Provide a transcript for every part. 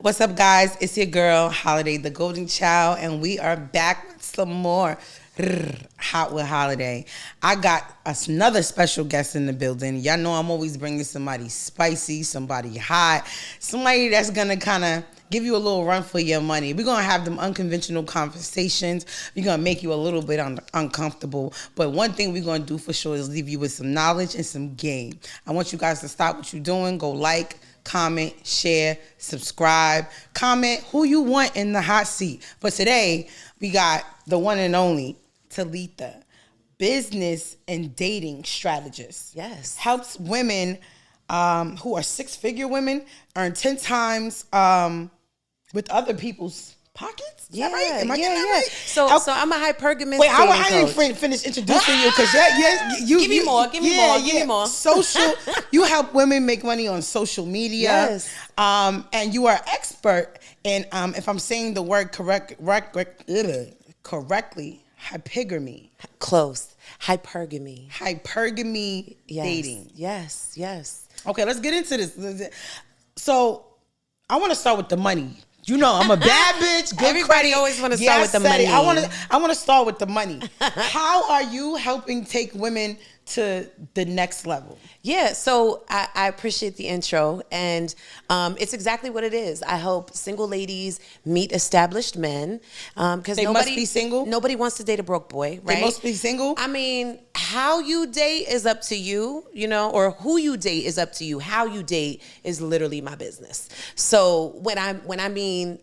What's up, guys? It's your girl, Holiday, the Golden Child, and we are back with some more Hot Wit Holiday. I got another special guest in the building. Y'all know I'm always bringing somebody spicy, somebody hot, somebody that's gonna kind of give you a little run for your money. We're gonna have them unconventional conversations. We're gonna make you a little bit uncomfortable. But one thing we're gonna do for sure is leave you with some knowledge and some game. I want you guys to stop what you're doing, go like, comment, share, subscribe, comment who you want in the hot seat. But today, we got the one and only Talitha, business and dating strategist. Yes. Helps women who are six-figure women earn 10 times with other people's pockets. Is that right? Am I getting that right? So I'm a hypergamous. Wait, I didn't finish introducing you because you give me more. Social, you help women make money on social media. Yes. And you are expert in if I'm saying the word correctly, hypergamy. Close. Hypergamy. Hypergamy Yes. dating. Yes. Okay, let's get into this. So I want to start with the money. You know, I'm a bad bitch. Good Everybody credit. always want to start with the money. I want to start with the money. How are you helping take women to the next level? Yeah, so I appreciate the intro, and it's exactly what it is. I help single ladies meet established men because They must be single? Nobody wants to date a broke boy, right? They must be single? I mean, how you date is up to you, or who you date is up to you. How you date is literally my business. So when I mean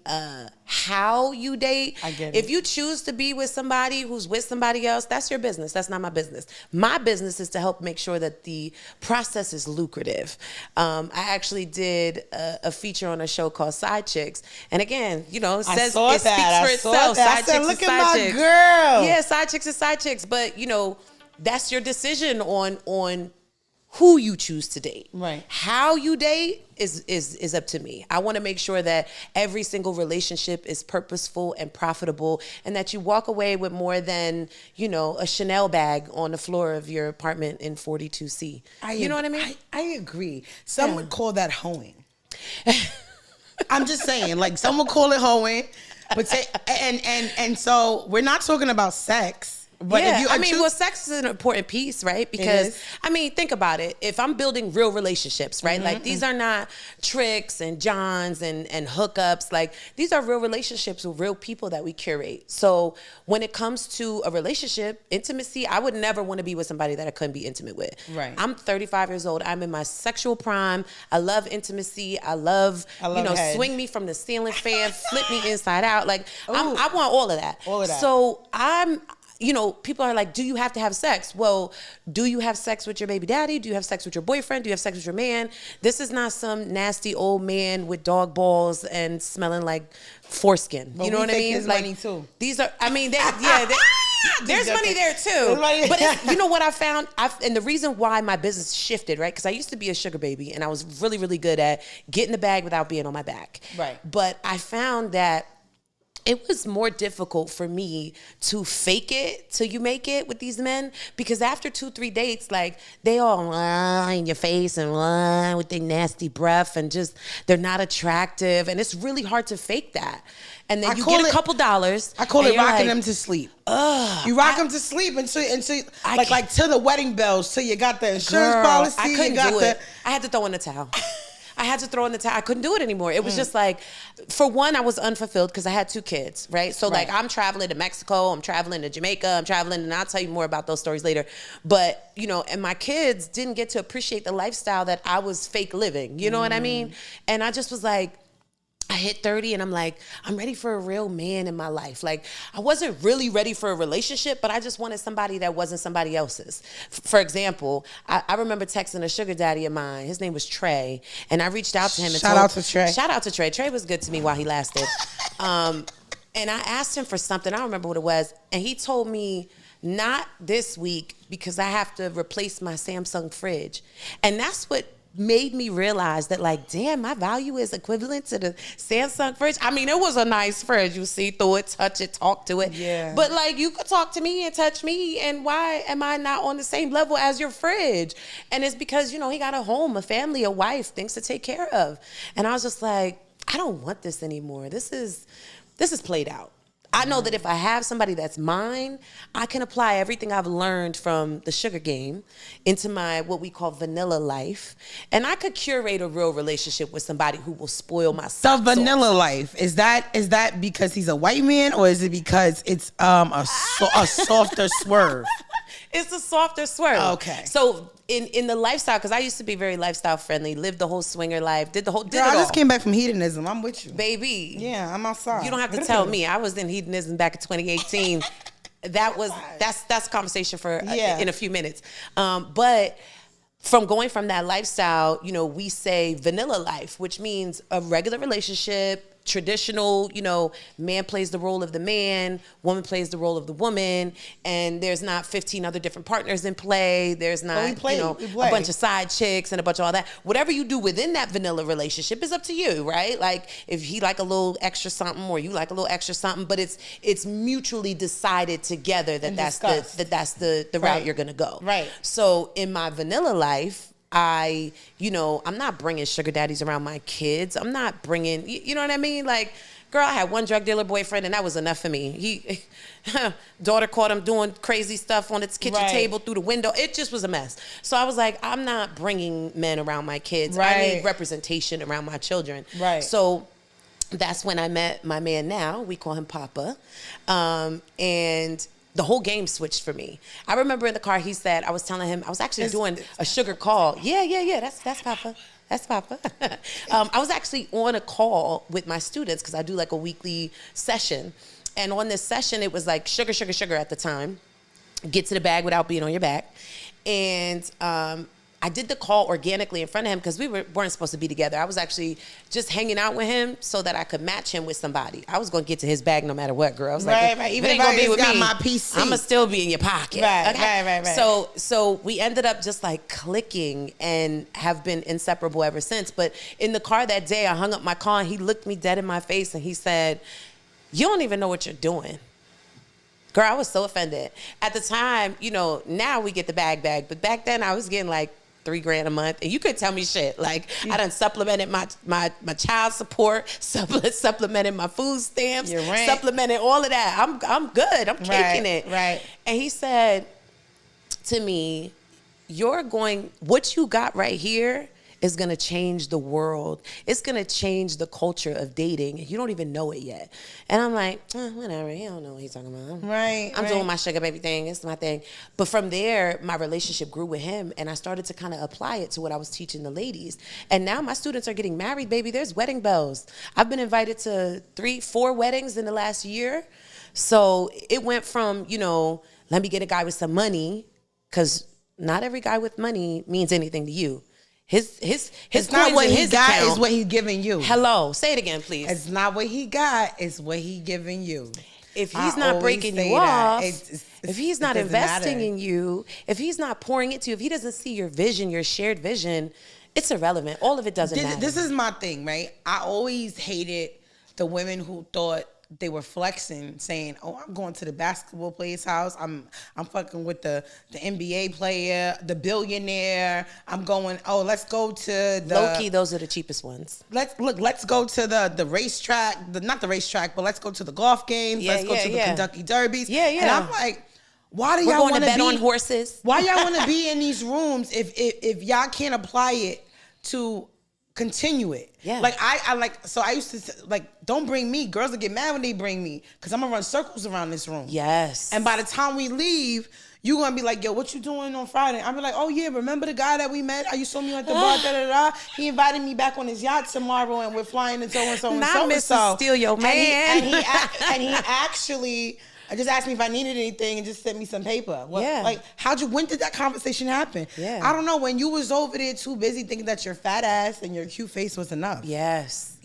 how you date, I get it. if you choose to be with somebody who's with somebody else, that's your business. That's not my business. My business is to help make sure that the process is lucrative. I actually did a feature on a show called Side Chicks, and again, it speaks for itself. I said, look at my girl. Yeah, side chicks is side chicks, but that's your decision on who you choose to date. Right. How you date is up to me. I want to make sure that every single relationship is purposeful and profitable, and that you walk away with more than, a Chanel bag on the floor of your apartment in 42C. You know what I mean? I agree. Some would call that hoeing. I'm just saying, like, some would call it hoeing, but and so we're not talking about sex. But well, sex is an important piece, right? Because, think about it. If I'm building real relationships, right? Like, these are not tricks and johns and hookups. Like, these are real relationships with real people that we curate. So when it comes to a relationship, intimacy, I would never want to be with somebody that I couldn't be intimate with. Right. I'm 35 years old. I'm in my sexual prime. I love intimacy. I love head. swing me from the ceiling fan, flip me inside out. Like, I want all of that. All of that. So people are like, do you have to have sex? Well, do you have sex with your baby daddy? Do you have sex with your boyfriend? Do you have sex with your man? This is not some nasty old man with dog balls and smelling like foreskin. But you know what I mean? There's money too. These are, there's money there too. But you know what I found? And the reason why my business shifted, right? Because I used to be a sugar baby, and I was really, really good at getting the bag without being on my back. Right. But I found that it was more difficult for me to fake it till you make it with these men, because after 2-3 dates, like, they all in your face and with their nasty breath, and just, they're not attractive, and it's really hard to fake that. And then you get a couple dollars. I call it rocking them to sleep. You rock them to sleep until like to the wedding bells, till you got the insurance policy. I couldn't do it. I had to throw in the towel. I couldn't do it anymore. It was just like, for one, I was unfulfilled because I had 2 kids, right? So like, I'm traveling to Mexico, I'm traveling to Jamaica, and I'll tell you more about those stories later. But, and my kids didn't get to appreciate the lifestyle that I was fake living. You know what I mean? And I just was like, I hit 30 and I'm like, I'm ready for a real man in my life. Like, I wasn't really ready for a relationship, but I just wanted somebody that wasn't somebody else's. For example, I remember texting a sugar daddy of mine. His name was Trey. And I reached out to him and Shout out to Trey. Shout out to Trey. Trey was good to me while he lasted. And I asked him for something. I don't remember what it was. And he told me, not this week, because I have to replace my Samsung fridge. And that's what made me realize that, like, damn, my value is equivalent to the Samsung fridge. I mean, it was a nice fridge. You see through it, touch it, talk to it. Yeah. But, like, you could talk to me and touch me, and why am I not on the same level as your fridge? And it's because, you know, he got a home, a family, a wife, things to take care of. And I was just like, I don't want this anymore. This is played out. I know that if I have somebody that's mine, I can apply everything I've learned from the sugar game into my what we call vanilla life, and I could curate a real relationship with somebody who will spoil my socks The vanilla off. life, is that because he's a white man, or is it because it's a softer swerve? It's a softer swerve. Okay. So in the lifestyle, because I used to be very lifestyle friendly, lived the whole swinger life, did Girl, it all. I just came back from hedonism. I'm with you, Baby. Yeah, I'm outside. You don't have to tell me. I was in hedonism back in 2018. That's a conversation for in a few minutes. But from going from that lifestyle, we say vanilla life, which means a regular relationship, traditional, man plays the role of the man, woman plays the role of the woman, and there's not 15 other different partners in play. There's not, a bunch of side chicks and a bunch of all that. Whatever you do within that vanilla relationship is up to you, right? Like if he like a little extra something or you like a little extra something, but it's mutually decided together that's the route you're gonna go. Right. So in my vanilla life, I'm not bringing sugar daddies around my kids. I'm not bringing, you know what I mean? Like, girl, I had one drug dealer boyfriend and that was enough for me. Daughter caught him doing crazy stuff on its kitchen table through the window. It just was a mess. So I was like, I'm not bringing men around my kids. I need representation around my children. Right. So that's when I met my man now. We call him Papa. And the whole game switched for me. I remember in the car, he said, I was telling him, I was actually doing a sugar call. Yeah, that's Papa. That's Papa. I was actually on a call with my students because I do like a weekly session. And on this session, it was like sugar at the time. Get to the bag without being on your back. And I did the call organically in front of him because we weren't supposed to be together. I was actually just hanging out with him so that I could match him with somebody. I was going to get to his bag no matter what, girl. I was like, Even if if ain't I gonna be with got me, my PC, I'm going to still be in your pocket. Right. So we ended up just like clicking and have been inseparable ever since. But in the car that day, I hung up my call and he looked me dead in my face and he said, you don't even know what you're doing. Girl, I was so offended. At the time, now we get the bag, but back then I was getting like $3,000 a month, and you could tell me shit. Like I done supplemented my child support, supplemented my food stamps, supplemented all of that. I'm good. I'm kicking it. Right. And he said to me, what you got right here is going to change the world. It's going to change the culture of dating. You don't even know it yet. And I'm like, whatever. He don't know what he's talking about. I'm doing my sugar baby thing. It's my thing. But from there, my relationship grew with him, and I started to kind of apply it to what I was teaching the ladies. And now my students are getting married, baby. There's wedding bells. I've been invited to 3-4 weddings in the last year. So it went from, let me get a guy with some money, because not every guy with money means anything to you. His it's not what he got, account. is what he's giving you. Hello, say it again, please. It's not what he got, it's what he giving you. If he's not breaking you off, if he's not investing in you, if he's not pouring into you, if he doesn't see your vision, your shared vision, it's irrelevant. All of it doesn't matter. This is my thing, right? I always hated the women who thought they were flexing, saying, "Oh, I'm going to the basketball player's house. I'm fucking with the NBA player, the billionaire. I'm going. Oh, let's go to the low-key. Those are the cheapest ones. Let's go to the racetrack. Not the racetrack, but let's go to the golf games. Let's go to the Kentucky Derbies. Yeah. And I'm like, why do We're y'all going want to bet on horses? Why y'all want to be in these rooms if y'all can't apply it to continue it? Yeah. Like I used to like, don't bring me. Girls will get mad when they bring me because I'm gonna run circles around this room. Yes. And by the time we leave, you gonna be like, yo, what you doing on Friday? I'm be like, oh yeah, remember the guy that we met? You saw me at the bar, He invited me back on his yacht tomorrow, and we're flying and so and so and so. Not Mrs. Steal Your Man. And he actually just asked me if I needed anything and just sent me some paper. Like, when did that conversation happen? Yeah. I don't know. When you was over there too busy thinking that your fat ass and your cute face was enough. Yes.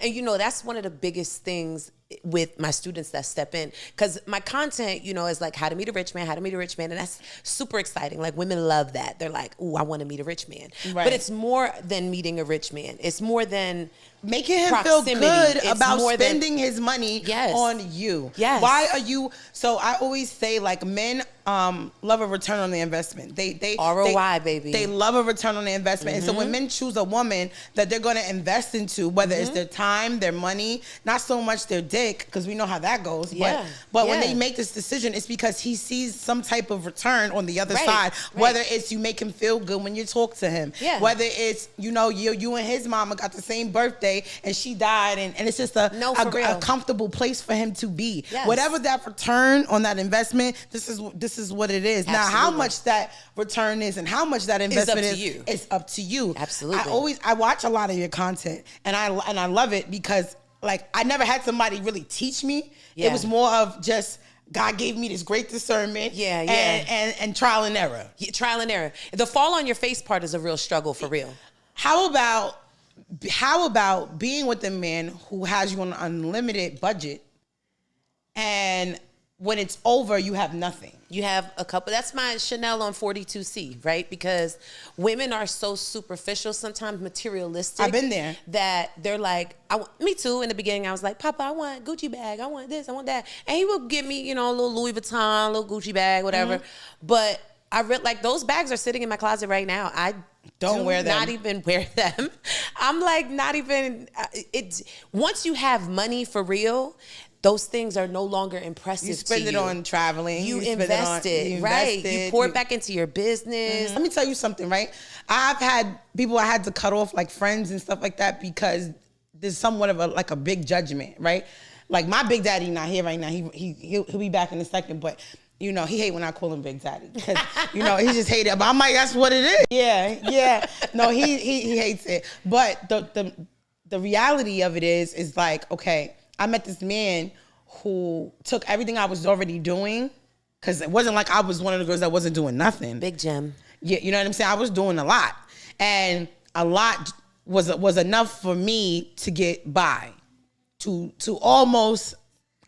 And that's one of the biggest things with my students that step in, because my content, is like how to meet a rich man, and that's super exciting. Like women love that. They're like, ooh, I want to meet a rich man. Right. But it's more than meeting a rich man. It's more than making him proximity. Feel good it's about spending his money on you. Yes. Why are you? So I always say, like, men love a return on the investment. They ROI, baby. They love a return on the investment. And so when men choose a woman that they're going to invest into, whether it's their time, their money, not so much their dick, because we know how that goes. But when they make this decision, it's because he sees some type of return on the other side. Whether it's you make him feel good when you talk to him. Whether it's, you know, you and his mama got the same birthday and she died, and it's just a comfortable place for him to be. Whatever that return on that investment, this is what it is. Absolutely. Now, how much that return is and how much that investment is, it's up to you. Absolutely. I watch a lot of your content, and I love it because, like, I never had somebody really teach me. It was more of just God gave me this great discernment. And trial and error. Trial and error. The fall on your face part is a real struggle for real. How about being with a man who has you on an unlimited budget, and when it's over, you have nothing? You have a couple. That's my Chanel on 42C, right? Because women are so superficial, sometimes materialistic. I've been there. That they're like, me too. In the beginning, I was like, Papa, I want a Gucci bag. I want this. I want that. And he would give me, you know, a little Louis Vuitton, a little Gucci bag, whatever. But I like those bags are sitting in my closet right now. I don't wear them. Not even wear them. I'm like, not even. Once you have money for real, those things are no longer impressive to you. You spend it on traveling. You invest it, right? You pour it back into your business. Let me tell you something, right? I've had people I had to cut off, like friends and stuff like that, because there's somewhat of a big judgment, right? Like, my big daddy not here right now. He'll be back in a second, but you know, he hate when I call him Big Daddy, because, you know, he just hate it. But I'm like, that's what it is. Yeah. No, he hates it. But the reality of it is like, okay, I met this man who took everything I was already doing, because it wasn't like I was one of the girls that wasn't doing nothing. Big gem. Yeah, you know what I'm saying? I was doing a lot. And a lot was enough for me to get by, to almost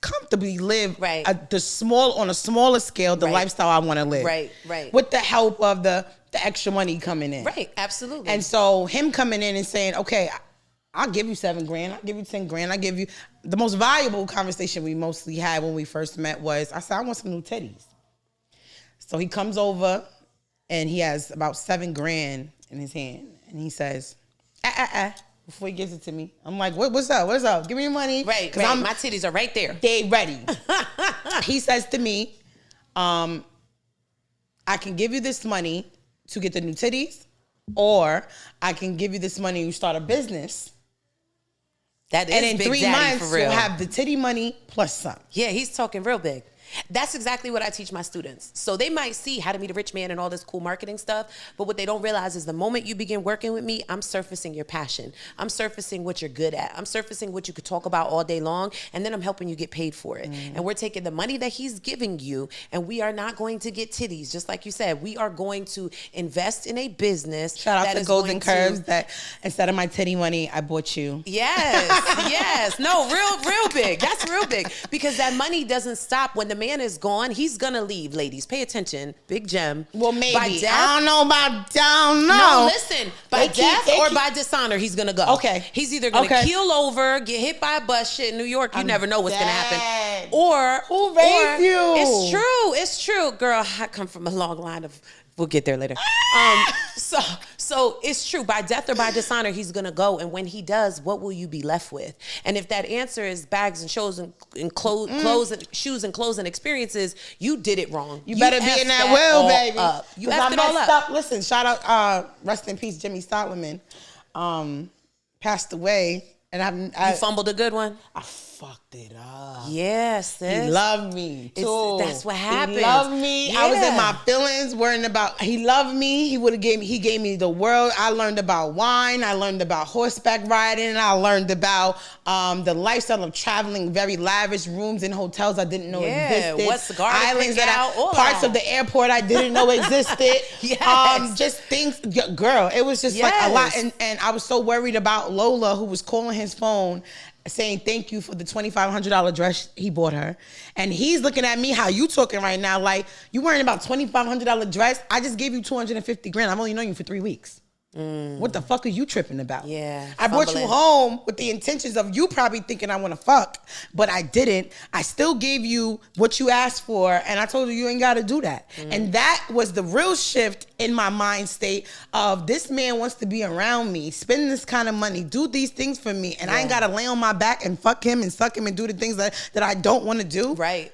comfortably live on a smaller scale, the lifestyle I want to live. Right. With the help of the extra money coming in. Right, absolutely. And so him coming in and saying, okay, I'll give you $7,000. I'll give you $10,000. I'll give you. The most valuable conversation we mostly had when we first met was, I said, I want some new titties. So he comes over and he has about $7,000 in his hand. And he says, before he gives it to me. I'm like, what's up? Give me your money. Right. My titties are right there. They ready. He says to me, I can give you this money to get the new titties, or I can give you this money and you start a business. That is and in Big 3 Daddy months, for real. you'll have the titty money plus some. Yeah, he's talking real big. That's exactly what I teach my students. So they might see How to Meet a Rich Man and all this cool marketing stuff, but what they don't realize is the moment you begin working with me, I'm surfacing your passion. I'm surfacing what you're good at. I'm surfacing what you could talk about all day long, and then I'm helping you get paid for it. And we're taking the money that he's giving you, and we are not going to get titties. Just like you said, we are going to invest in a business. Shout out to Golden Curves that instead of my titty money, I bought you. Yes. No, real big. That's real big, because that money doesn't stop when the man is gone. He's gonna leave, ladies. Pay attention. Big gem. Well, maybe. By death, I don't know. No, listen. By death or by dishonor, he's gonna go. Okay. He's either gonna keel over, get hit by a bus. Shit, in New York, you never know what's gonna happen. Or who raised you? It's true, girl. I come from a long line of. We'll get there later. So it's true. By death or by dishonor, he's gonna go. And when he does, what will you be left with? And if that answer is bags and shows and clothes and shoes and clothes and experiences, you did it wrong. You better be in that will, baby. You effed it all up. Listen, shout out, rest in peace, Jimmy Solomon, passed away, and you fumbled a good one. I fucked it up. Yes, sis. He loved me too. That's what happened. He loved me. Yeah. I was in my feelings, worrying about. He loved me. He gave me the world. I learned about wine. I learned about horseback riding. I learned about the lifestyle of traveling very lavish rooms in hotels I didn't know existed. What cigar islands parts of the airport I didn't know existed. Yes. Just things, girl. It was just like a lot, and I was so worried about Lola, who was calling his phone, saying thank you for the $2,500 dress he bought her. And he's looking at me, how you talking right now, like, you worrying about $2,500 dress? I just gave you $250,000. I've only known you for 3 weeks. What the fuck are you tripping about? Yeah, I brought you fumbling. home with the intentions of you probably thinking I want to fuck, but I didn't. I still gave you what you asked for, and I told you ain't got to do that. And that was the real shift in my mind state of this man wants to be around me, spend this kind of money, do these things for me, and I ain't got to lay on my back and fuck him and suck him and do the things that I don't want to do. Right.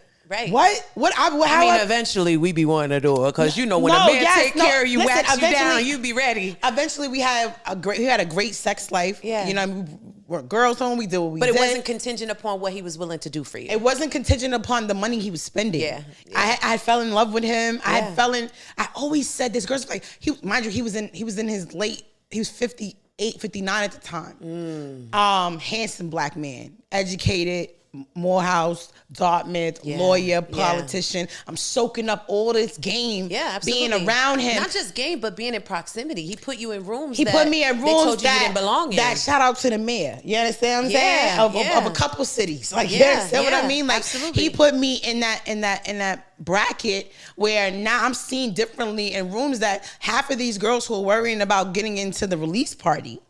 What? Eventually we be wanting to do it because when a man take care of you, wax you down, you be ready. Eventually, we had a great sex life. Yeah. You know, we were girls home. We did what we did. But it wasn't contingent upon what he was willing to do for you. It wasn't contingent upon the money he was spending. Yeah. I fell in love with him. I always said this. Girls like mind you, he was in his late. He was 58, 59 at the time. Handsome black man, educated. Morehouse, Dartmouth, lawyer, politician. I'm soaking up all this game. Yeah, absolutely. Being around him. Not just game, but being in proximity. He put you in rooms. He put me in rooms told you didn't belong in. That shout out to the mayor. You understand what I'm saying? Of a couple cities. Like you understand what I mean? Like absolutely. He put me in that bracket where now I'm seen differently in rooms that half of these girls who are worrying about getting into the release party,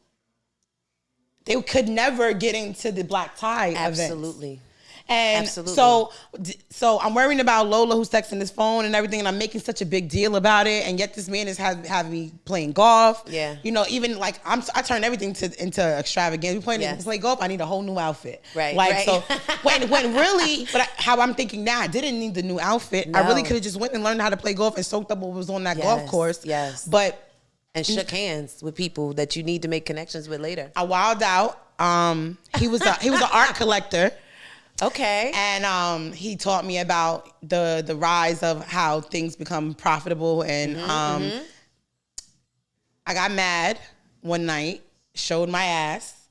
they could never get into the black tie events. Absolutely. And so I'm worrying about Lola who's texting his phone and everything, and I'm making such a big deal about it. And yet this man is having me playing golf. Yeah. You know, even like I turn everything into extravagant. We play golf. I need a whole new outfit. Right. Like right. so when really, how I'm thinking now, I didn't need the new outfit. No. I really could have just went and learned how to play golf and soaked up what was on that golf course. Yes. But and shook hands with people that you need to make connections with later. I wilded out. He was an art collector. Okay. And he taught me about the rise of how things become profitable. And I got mad one night, showed my ass,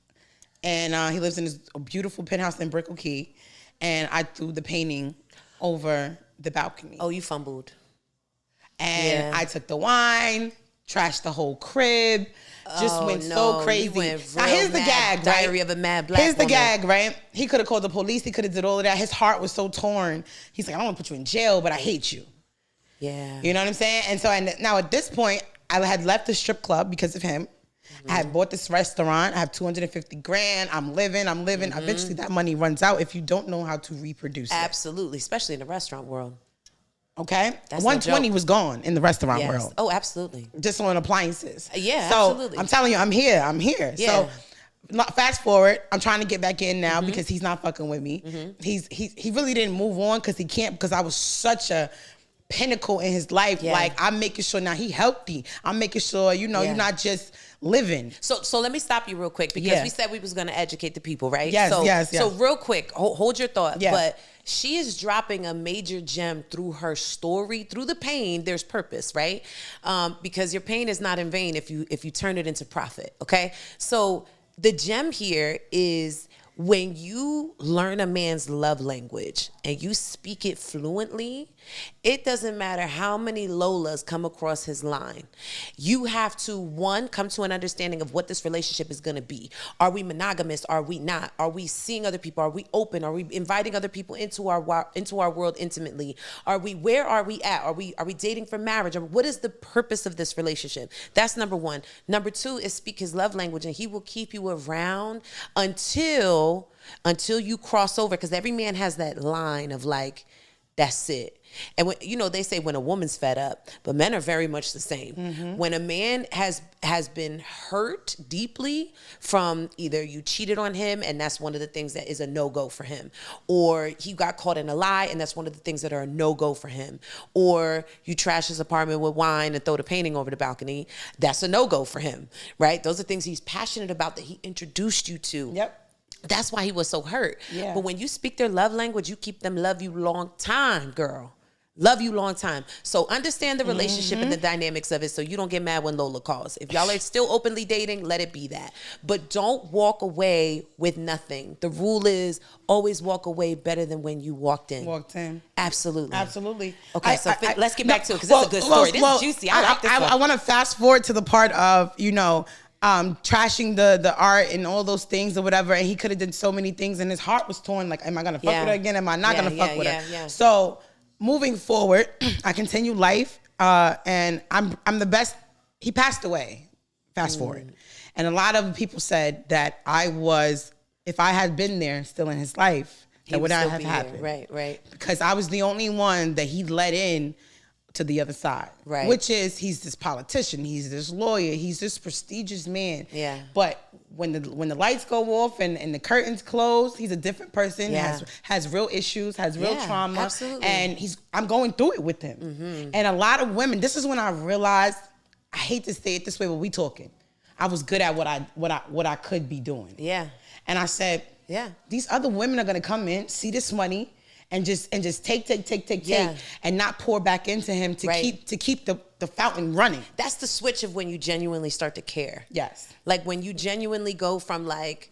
and he lives in this beautiful penthouse in Brickell Key, and I threw the painting over the balcony. Oh, you fumbled. And I took the wine, trashed the whole crib. Went so crazy. Now here's the gag, right? Diary of a Mad Black Here's the Woman. gag, right? He could have called the police. He could have did all of that. His heart was so torn. He's like, I don't want to put you in jail, but I hate you. Yeah. You know what I'm saying? And so now at this point, I had left the strip club because of him. I had bought this restaurant. I have $250,000. I'm living. Eventually that money runs out if you don't know how to reproduce it. Absolutely. Especially in the restaurant world. Okay? That's 120 was gone in the restaurant world. Oh, absolutely. Just on appliances. Yeah, so absolutely. I'm telling you, I'm here. Yeah. So fast forward, I'm trying to get back in now because he's not fucking with me. He really didn't move on because he can't, because I was such a pinnacle in his life. Yeah. Like I'm making sure now he healthy. I'm making sure, you're not just living. So let me stop you real quick because we said we was going to educate the people, right? Yes. So real quick, hold your thought. Yeah. But she is dropping a major gem through her story, through the pain. There's purpose, right? Because your pain is not in vain if you turn it into profit. Okay. So the gem here is when you learn a man's love language and you speak it fluently, it doesn't matter how many Lolas come across his line. You have to, one, come to an understanding of what this relationship is going to be. Are we monogamous? Are we not? Are we seeing other people? Are we open? Are we inviting other people into our world intimately? Where are we at? Are we dating for marriage? Or what is the purpose of this relationship? That's number one. Number two is speak his love language, and he will keep you around until you cross over, because every man has that line of like, that's it. And when, they say when a woman's fed up, but men are very much the same. When a man has been hurt deeply from either you cheated on him and that's one of the things that is a no-go for him, or he got caught in a lie and that's one of the things that are a no-go for him, or you trash his apartment with wine and throw the painting over the balcony, that's a no-go for him, right? Those are things he's passionate about that he introduced you to. Yep. That's why he was so hurt. Yeah. But when you speak their love language, you keep them love you long time, girl. Love you long time. So understand the relationship and the dynamics of it so you don't get mad when Lola calls. If y'all are still openly dating, let it be that. But don't walk away with nothing. The rule is always walk away better than when you walked in. Absolutely. Okay, so let's get back to it because it's a good story. This is juicy. I like this one. I want to fast forward to the part of, trashing the art and all those things or whatever, and he could have done so many things and his heart was torn, like, am I gonna fuck with her again? Am I not gonna fuck with her? Yeah. So moving forward, I continue life, and I'm the best. He passed away Fast forward. And a lot of people said that if I had been there still in his life, that would not have happened. Right. Because I was the only one that he let in to the other side. Right. Which is, he's this politician, he's this lawyer, he's this prestigious man. Yeah. But when the lights go off and the curtains close, he's a different person, has real issues, has real trauma. Absolutely. And I'm going through it with him. And a lot of women, this is when I realized, I hate to say it this way, but we talking. I was good at what I could be doing. Yeah. And I said, these other women are gonna come in, see this money, and just take, and not pour back into him to keep the fountain running. That's the switch of when you genuinely start to care. Yes. Like when you genuinely go from like,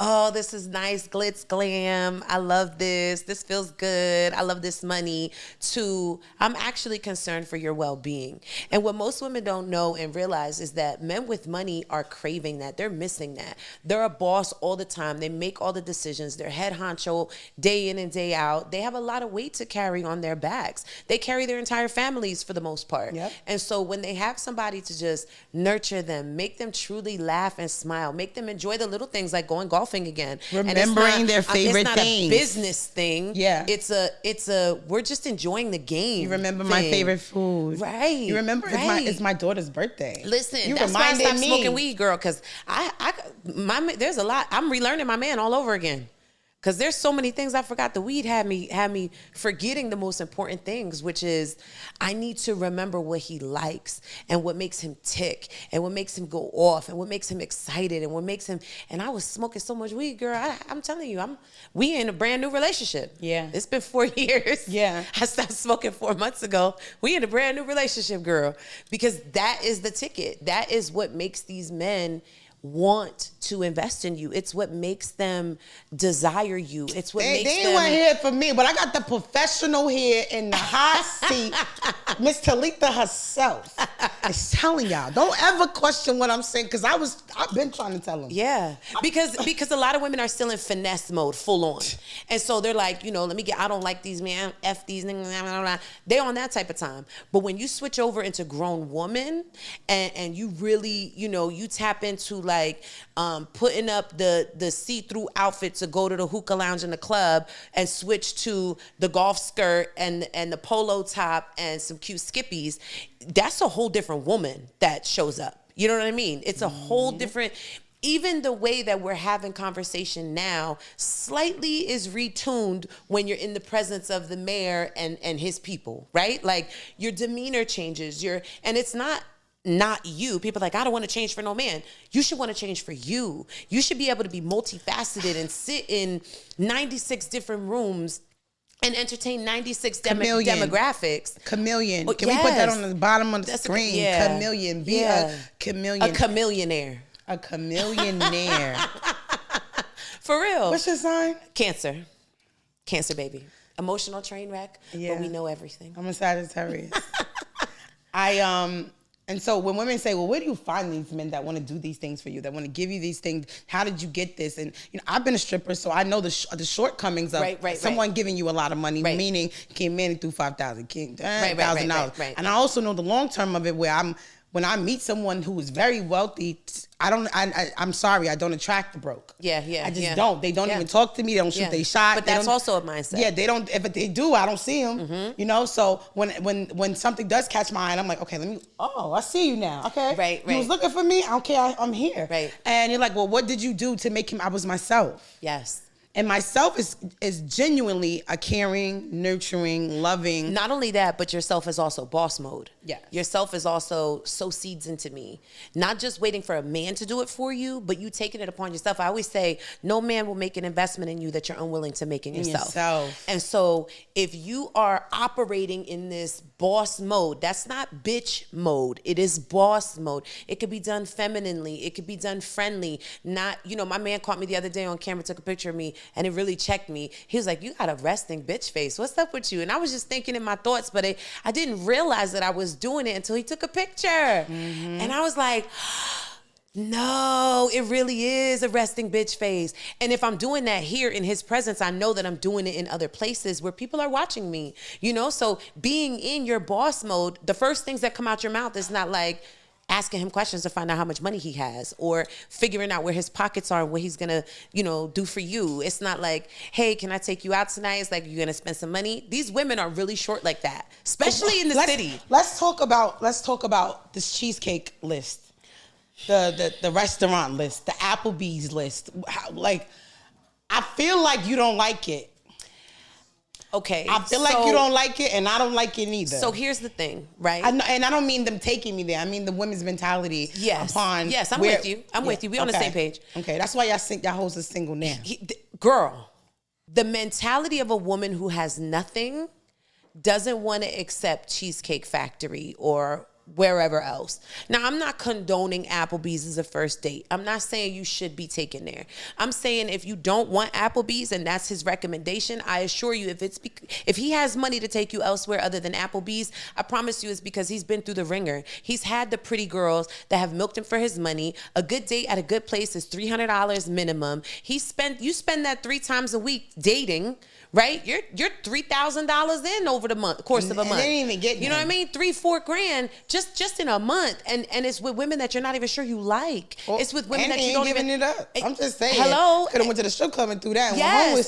oh, this is nice, glitz, glam. I love this. This feels good. I love this money. To, I'm actually concerned for your well-being. And what most women don't know and realize is that men with money are craving that. They're missing that. They're a boss all the time. They make all the decisions. They're head honcho day in and day out. They have a lot of weight to carry on their backs. They carry their entire families for the most part. Yep. And so when they have somebody to just nurture them, make them truly laugh and smile, make them enjoy the little things like going golfing again, remembering their favorite things. It's not a business thing. Yeah, it's a we're just enjoying the game. You remember my favorite food, right? You remember it's my daughter's birthday. Listen, you that's why I stopped me. smoking weed, girl, because there's a lot. I'm relearning my man all over again. Because there's so many things I forgot. The weed had me forgetting the most important things, which is I need to remember what he likes and what makes him tick and what makes him go off and what makes him excited and what makes him. And I was smoking so much weed, girl. I'm telling you, we in a brand new relationship. Yeah, it's been 4 years. Yeah, I stopped smoking 4 months ago. We in a brand new relationship, girl, because that is the ticket. That is what makes these men want to invest in you. It's what makes them desire you. It's what makes them. They ain't here for me, but I got the professional here in the hot seat, Miss Talitha herself. Is telling y'all, don't ever question what I'm saying, because I've been trying to tell them. Yeah, because a lot of women are still in finesse mode, full on, and so they're like, I don't like these men, F these niggas, they're on that type of time. But when you switch over into grown woman, and you really, you tap into like putting up the see-through outfit to go to the hookah lounge in the club, and switch to the golf skirt and the polo top and some cute skippies, that's a whole different woman that shows up. You know what I mean? It's a whole different. Even the way that we're having conversation now slightly is retuned when you're in the presence of the mayor and his people, right? Like your demeanor changes. And it's not you. People are like, I don't want to change for no man. You should want to change for you. You should be able to be multifaceted and sit in 96 different rooms and entertain 96 demographics. Chameleon. Can we put that on the bottom of the screen? Chameleon. Be a chameleon. A chameleonaire. A chameleonaire. For real. What's your sign? Cancer. Cancer, baby. Emotional train wreck, but we know everything. I'm a Sagittarius. And so when women say, well, where do you find these men that want to do these things for you, that want to give you these things? How did you get this? And I've been a stripper, so I know the shortcomings of someone giving you a lot of money, meaning can't manage through $5,000, $1,000. And I also know the long term of it, where when I meet someone who is very wealthy, I'm sorry, I don't attract the broke. Yeah. I just don't. They don't even talk to me. They don't shoot their shot. But that's also a mindset. Yeah, they don't. If they do, I don't see them. Mm-hmm. So when something does catch my eye, I'm like, okay, I see you now. Okay. Right. You was looking for me? Okay, I'm here. Right. And you're like, well, what did you do to make him? I was myself. Yes. And myself is genuinely a caring, nurturing, loving. Not only that, but yourself is also boss mode. Yeah. Yourself is also sow seeds into me. Not just waiting for a man to do it for you, but you taking it upon yourself. I always say, no man will make an investment in you that you're unwilling to make in yourself. And so if you are operating in this boss mode, that's not bitch mode. It is boss mode. It could be done femininely. It could be done friendly. Not, my man caught me the other day on camera, took a picture of me, and it really checked me. He was like, you got a resting bitch face. What's up with you? And I was just thinking in my thoughts, but I didn't realize that I was doing it until he took a picture. Mm-hmm. And I was like, no, it really is a resting bitch face. And if I'm doing that here in his presence, I know that I'm doing it in other places where people are watching me, So being in your boss mode, the first things that come out your mouth is not like, asking him questions to find out how much money he has, or figuring out where his pockets are and what he's gonna, do for you. It's not like, hey, can I take you out tonight? It's like, you're gonna spend some money. These women are really short like that, especially in the city. Let's talk about this cheesecake list, the restaurant list, the Applebee's list. I feel like you don't like it. Okay. I feel like you don't like it, and I don't like it neither. So here's the thing, right? And I don't mean them taking me there. I mean the women's mentality. Yes. Upon I'm with you. I'm with you. We on the same page. Okay. That's why y'all hoes are single now. Girl, the mentality of a woman who has nothing doesn't want to accept Cheesecake Factory or wherever else. Now, I'm not condoning Applebee's as a first date. I'm not saying you should be taken there. I'm saying if you don't want Applebee's and that's his recommendation, I assure you, if he has money to take you elsewhere other than Applebee's, I promise you it's because he's been through the ringer. He's had the pretty girls that have milked him for his money. A good date at a good place is $300 minimum. You spend that 3 times a week dating, right? You're $3,000 in over the course of a month. They ain't even getting you know what I mean? $3-4 grand just in a month, and it's with women that you're not even sure you like. It's with women that you don't even giving it up. I'm just saying. Hello, could have went to the strip club and threw that.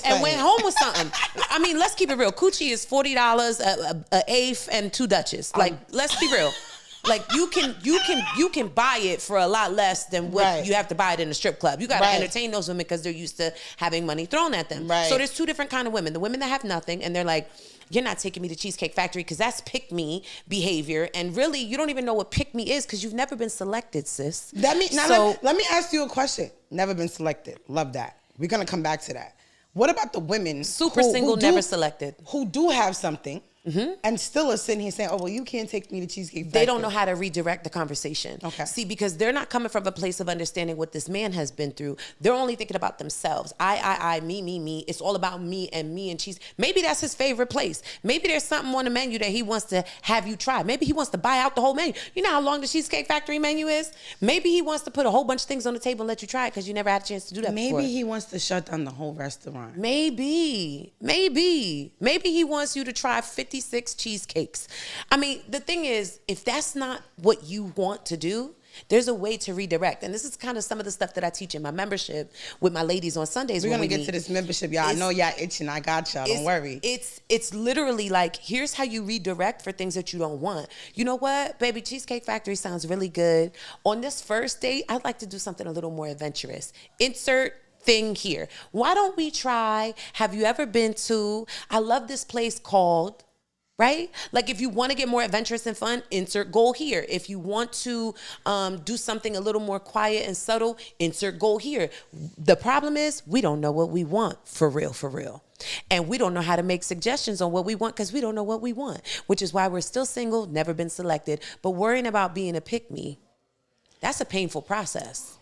And went home with something. I mean, let's keep it real. Coochie is $40 a eighth and 2 Dutches. Like, let's be real. Like you can buy it for a lot less than what you have to buy it in a strip club. You got to entertain those women because they're used to having money thrown at them. Right. So there's 2 different kind of women. The women that have nothing and they're like, you're not taking me to Cheesecake Factory because that's pick me behavior. And really, you don't even know what pick me is because you've never been selected, sis. Let me ask you a question. Never been selected. Love that. We're going to come back to that. What about the women single, never selected, who do have something? Mm-hmm. And still are sitting here saying, oh, well, you can't take me to Cheesecake Factory. They don't know how to redirect the conversation. Okay. See, because they're not coming from a place of understanding what this man has been through. They're only thinking about themselves. I, me. It's all about me and cheese. Maybe that's his favorite place. Maybe there's something on the menu that he wants to have you try. Maybe he wants to buy out the whole menu. You know how long the Cheesecake Factory menu is? Maybe he wants to put a whole bunch of things on the table and let you try it because you never had a chance to do that before. Maybe he wants to shut down the whole restaurant. Maybe he wants you to try 56 cheesecakes. I mean, the thing is, if that's not what you want to do, there's a way to redirect. And this is kind of some of the stuff that I teach in my membership with my ladies on Sundays. We're going to get to this membership, y'all. I know y'all itching. I got y'all. Don't worry. It's literally like, here's how you redirect for things that you don't want. You know what, baby? Cheesecake Factory sounds really good. On this first date, I'd like to do something a little more adventurous. Insert thing here. Why don't we try, have you ever been to, I love this place called, right? Like if you want to get more adventurous and fun, insert goal here. If you want to do something a little more quiet and subtle, insert goal here. The problem is we don't know what we want for real. And we don't know how to make suggestions on what we want because we don't know what we want, which is why we're still single, never been selected, but worrying about being a pick-me, that's a painful process.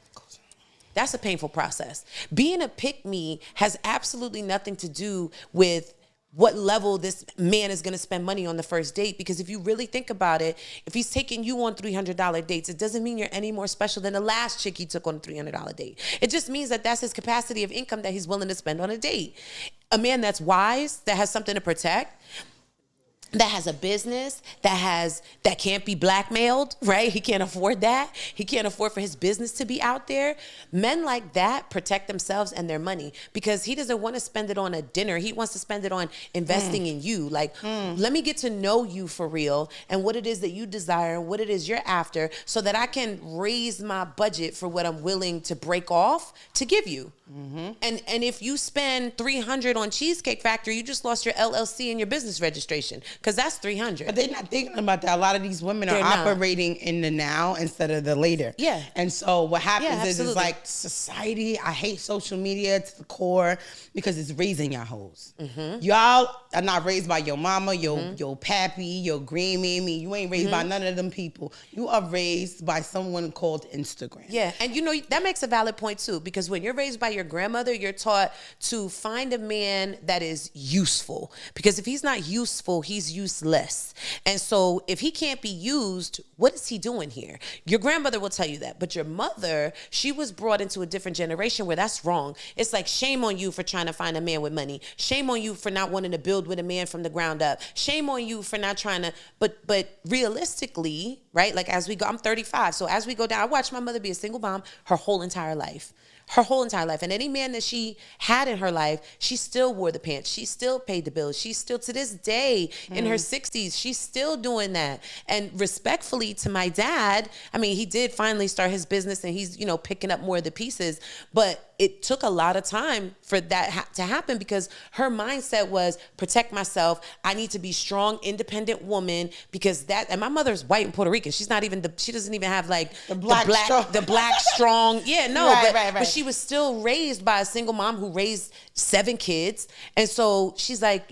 That's a painful process. Being a pick-me has absolutely nothing to do with what level this man is going to spend money on the first date. Because if you really think about it, if he's taking you on $300 dates, it doesn't mean you're any more special than the last chick he took on a $300 date. It just means that that's his capacity of income that he's willing to spend on a date. A man that's wise, that has something to protect, that has a business, that can't be blackmailed, right? He can't afford that. He can't afford for his business to be out there. Men like that protect themselves and their money because he doesn't want to spend it on a dinner. He wants to spend it on investing in you. Like, let me get to know you for real and what it is that you desire and what it is you're after so that I can raise my budget for what I'm willing to break off to give you. Mm-hmm. And if you spend $300 on Cheesecake Factory, you just lost your LLC and your business registration because that's $300. But they're not thinking about that. A lot of these women are operating in the now instead of the later. Yeah. And so what happens is like society. I hate social media to the core because it's raising y'all hoes. Mm-hmm. Y'all are not raised by your mama, your pappy, your grandmammy. You ain't raised by none of them people. You are raised by someone called Instagram. Yeah, and you know that makes a valid point too because when you're raised by your grandmother, you're taught to find a man that is useful because if he's not useful, he's he's useless. And so if he can't be used, what is he doing here? Your grandmother will tell you that. But your mother, she was brought into a different generation where that's wrong. It's like, shame on you for trying to find a man with money. Shame on you for not wanting to build with a man from the ground up. Shame on you for not trying to, but realistically, right? Like as we go, I'm 35. So as we go down, I watched my mother be a single mom her whole entire life. Her whole entire life. And any man that she had in her life, she still wore the pants. She still paid the bills. She's still, to this day, in her 60s, she's still doing that. And respectfully to my dad, I mean, he did finally start his business and he's, picking up more of the pieces. But it took a lot of time for that to happen because her mindset was protect myself. I need to be strong, independent woman because and my mother's white and Puerto Rican. She's not even she doesn't even have like the black strong. Yeah, no, right. But she was still raised by a single mom who raised 7 kids. And so she's like,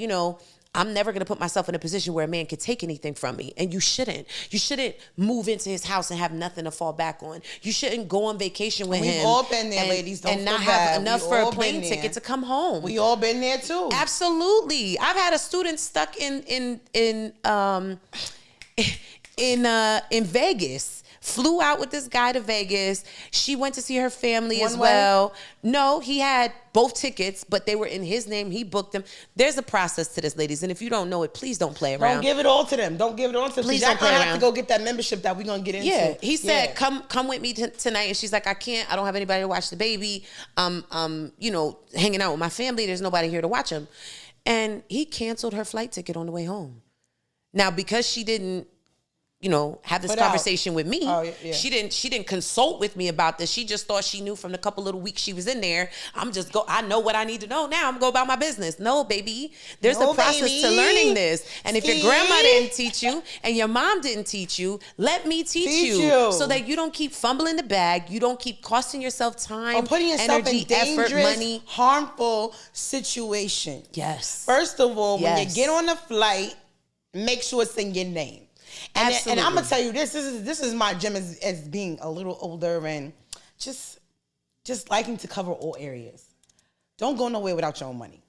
I'm never going to put myself in a position where a man could take anything from me. And you shouldn't. You shouldn't move into his house and have nothing to fall back on. You shouldn't go on vacation with him. We've all been there, ladies. Don't and not have enough for a plane ticket to come home. We all been there too. Absolutely. I've had a student stuck in Vegas. Flew out with this guy to Vegas. She went to see her family as well. No, he had both tickets, but they were in his name. He booked them. There's a process to this, ladies. And if you don't know it, please don't play around. Don't give it all to them. Don't give it all to them. Please don't play around. Have to go get that membership that we're going to get into. Yeah. He said, come with me tonight. And she's like, I can't. I don't have anybody to watch the baby. I'm hanging out with my family. There's nobody here to watch him. And he canceled her flight ticket on the way home. Now, because she didn't, have this conversation with me. Oh, yeah. She didn't consult with me about this. She just thought she knew from the couple little weeks she was in there. I know what I need to know now. I'm going to go about my business. No, baby. There's a process to learning this. And if your grandma didn't teach you and your mom didn't teach you, let me teach you so that you don't keep fumbling the bag. You don't keep costing yourself time, or putting yourself energy, in dangerous, effort, money. Harmful situation. Yes. First of all, when you get on a flight, make sure it's in your name. And I'm gonna tell you this is my gem as being a little older and just liking to cover all areas. Don't go nowhere without your own money.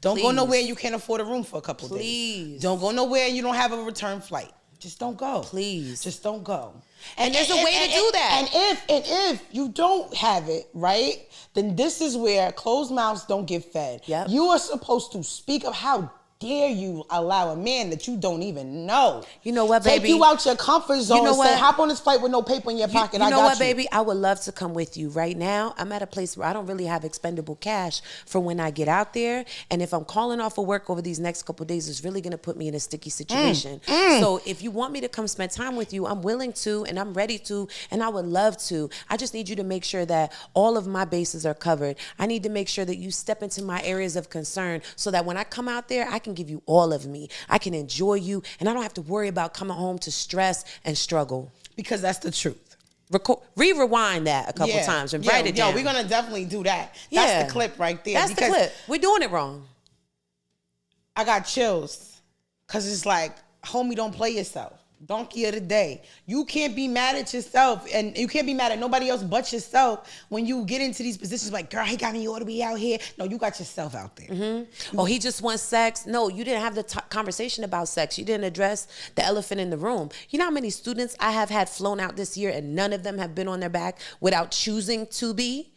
Don't go nowhere you can't afford a room for a couple of days. Don't go nowhere you don't have a return flight. Just don't go. Please. Just don't go. And there's a way to do that. And if you don't have it, right, then this is where closed mouths don't get fed. Yep. You are supposed to speak of how dare you allow a man that you don't even know. You know what, baby? Take you out your comfort zone and say, hop on this flight with no paper in your pocket. You know what, baby? I would love to come with you. Right now, I'm at a place where I don't really have expendable cash for when I get out there. And if I'm calling off of work over these next couple of days, it's really going to put me in a sticky situation. So if you want me to come spend time with you, I'm willing to and I'm ready to and I would love to. I just need you to make sure that all of my bases are covered. I need to make sure that you step into my areas of concern so that when I come out there, I can give you all of me. I can enjoy you, and I don't have to worry about coming home to stress and struggle. Because that's the truth. Rewind that a couple times and write it down. We're gonna definitely do that. That's the clip right there. That's the clip. We're doing it wrong. I got chills because it's like, homie, don't play yourself. Donkey of the day. You can't be mad at yourself and you can't be mad at nobody else but yourself when you get into these positions like, girl, he got me, you ought to be out here. No, you got yourself out there. Mm-hmm. Oh, he just wants sex. No, you didn't have the conversation about sex. You didn't address the elephant in the room. You know how many students I have had flown out this year and none of them have been on their back without choosing to be?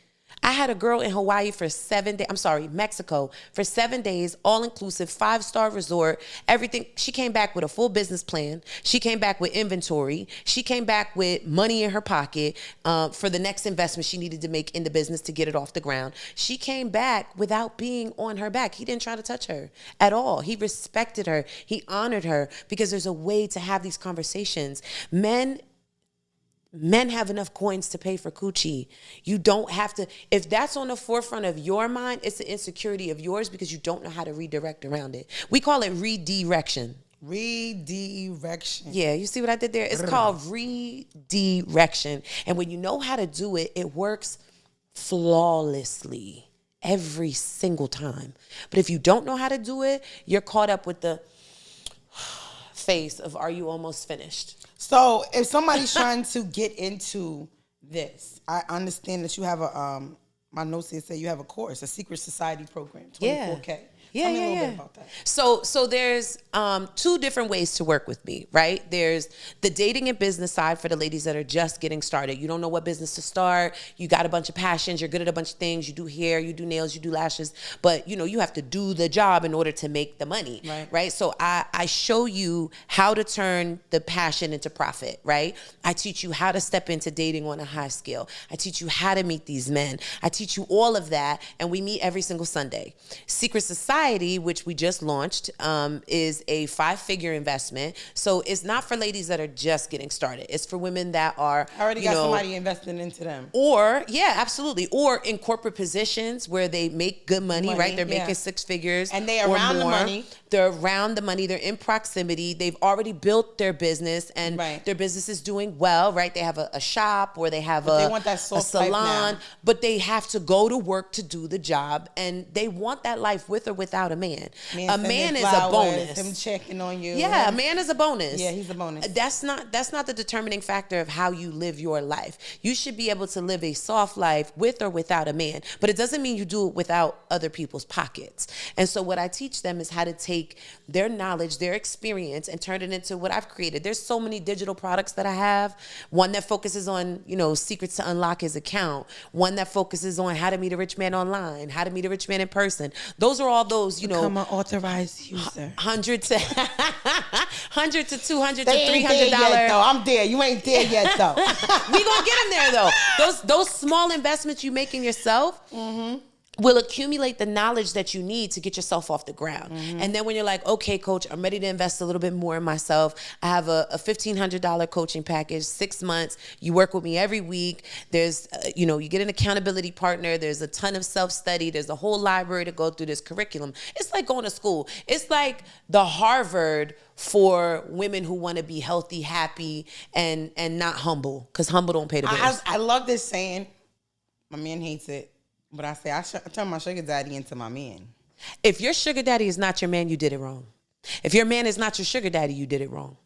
I had a girl in Hawaii for 7 days. Mexico for 7 days, all inclusive, 5-star resort, everything. She came back with a full business plan. She came back with inventory. She came back with money in her pocket for the next investment she needed to make in the business to get it off the ground. She came back without being on her back. He didn't try to touch her at all. He respected her. He honored her because there's a way to have these conversations. Men have enough coins to pay for coochie. You don't have to. If that's on the forefront of your mind, it's an insecurity of yours because you don't know how to redirect around it. We call it redirection. Redirection. Yeah, you see what I did there? It's called redirection. And when you know how to do it, it works flawlessly every single time. But if you don't know how to do it, you're caught up with the face of, are you almost finished? So if somebody's trying to get into this, I understand that you have my notes here say you have a course, a secret society program, 24K. Tell me a little bit about that. So there's 2 different ways to work with me, right? There's the dating and business side for the ladies that are just getting started. You don't know what business to start. You got a bunch of passions. You're good at a bunch of things. You do hair, you do nails, you do lashes, but you have to do the job in order to make the money, right? So I show you how to turn the passion into profit, right? I teach you how to step into dating on a high scale. I teach you how to meet these men. I teach you all of that, and we meet every single Sunday. Secret Society, which we just launched, is a 5-figure investment. So it's not for ladies that are just getting started. It's for women that are already got somebody investing into them. Or, yeah, absolutely. Or in corporate positions where they make good money, right? They're making 6 figures. And they around the money. They're around the money. They're in proximity. They've already built their business, and their business is doing well, right? They have a shop, or they have they want that soft a salon, life now. but they have to go to work to do the job, and they want that life with or without a man. A man is a bonus. Him checking on you. Yeah, a man is a bonus. Yeah, he's a bonus. That's not the determining factor of how you live your life. You should be able to live a soft life with or without a man, but it doesn't mean you do it without other people's pockets. And so what I teach them is how to take their knowledge, their experience, and turn it into what I've created. There's so many digital products that I have. One that focuses on, secrets to unlock his account. One that focuses on how to meet a rich man online, how to meet a rich man in person. Those are all those, Become an authorized user. $100 to $200 to $300. I'm there. You ain't there yet, though. We gonna get them there, though. Those small investments you make in yourself will accumulate the knowledge that you need to get yourself off the ground. And then when you're like, okay, coach, I'm ready to invest a little bit more in myself. I have a $1,500 coaching package, 6 months. You work with me every week. There's, you get an accountability partner. There's a ton of self-study. There's a whole library to go through this curriculum. It's like going to school. It's like the Harvard for women who want to be healthy, happy, and not humble, because humble don't pay the bills. I love this saying. My man hates it. But I say, I turn my sugar daddy into my man. If your sugar daddy is not your man, you did it wrong. If your man is not your sugar daddy, you did it wrong.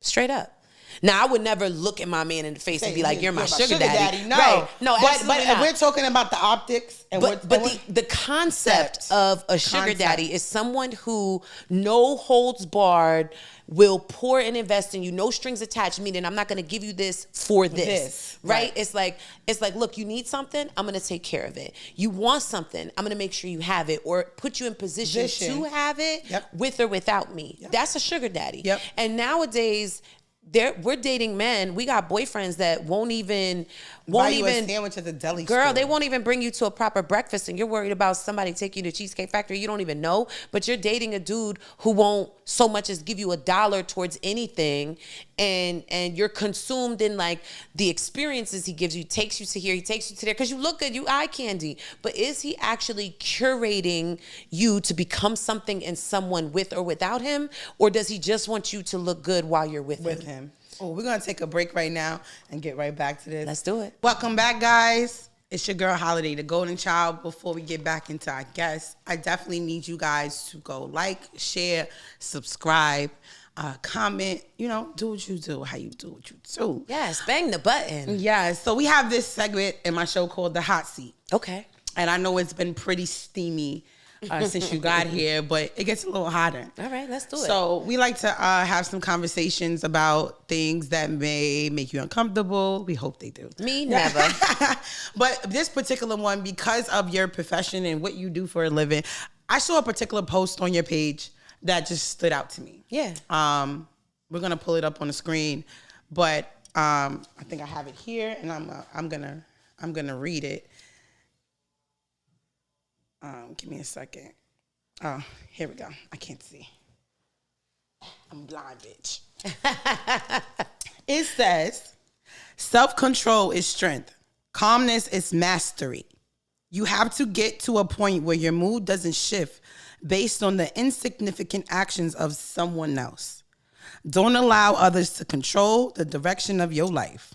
Straight up. Now, I would never look at my man in the face and be like, you're my sugar daddy. No, right. No, but we're talking about the optics. And but the concept of a sugar daddy is someone who no holds barred will pour and invest in you, no strings attached, meaning I'm not going to give you this for this. Right? It's like, look, you need something, I'm going to take care of it. You want something, I'm going to make sure you have it, or put you in position to have it with or without me. That's a sugar daddy. And nowadays, we're dating men. We got boyfriends that won't even buy you a sandwich at the deli girl, store. They won't even bring you to a proper breakfast, and you're worried about somebody taking you to Cheesecake Factory you don't even know, but you're dating a dude who won't so much as give you $1 towards anything, and you're consumed in like the experiences he gives you. Takes you to here, he takes you to there, because you look good, you eye candy, but is he actually curating you to become something and someone with or without him, or does he just want you to look good while you're with him? Oh, we're going to take a break right now and get right back to this. Let's do it. Welcome back, guys. It's your girl, Holiday, the golden child. Before we get back into our guests, I definitely need you guys to go like, share, subscribe, comment, do what you do, how you do what you do. Yes, bang the button. Yes. So we have this segment in my show called The Hot Seat. Okay. And I know it's been pretty steamy since you got here, but it gets a little hotter. All right, let's do it. So we like to have some conversations about things that may make you uncomfortable. We hope they do. Me, never. But this particular one, because of your profession and what you do for a living, I saw a particular post on your page that just stood out to me. Yeah. We're gonna pull it up on the screen, but I think I have it here, and I'm gonna read it. Give me a second. Oh, here we go. I can't see. I'm blind, bitch. It says, self-control is strength. Calmness is mastery. You have to get to a point where your mood doesn't shift based on the insignificant actions of someone else. Don't allow others to control the direction of your life.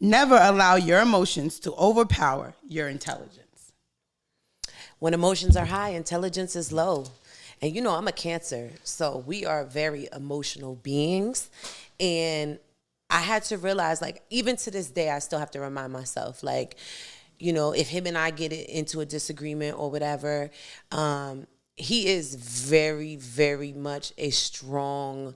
Never allow your emotions to overpower your intelligence. When emotions are high, intelligence is low. And I'm a Cancer, so we are very emotional beings. And I had to realize, even to this day, I still have to remind myself, if him and I get into a disagreement or whatever, he is very, very much a strong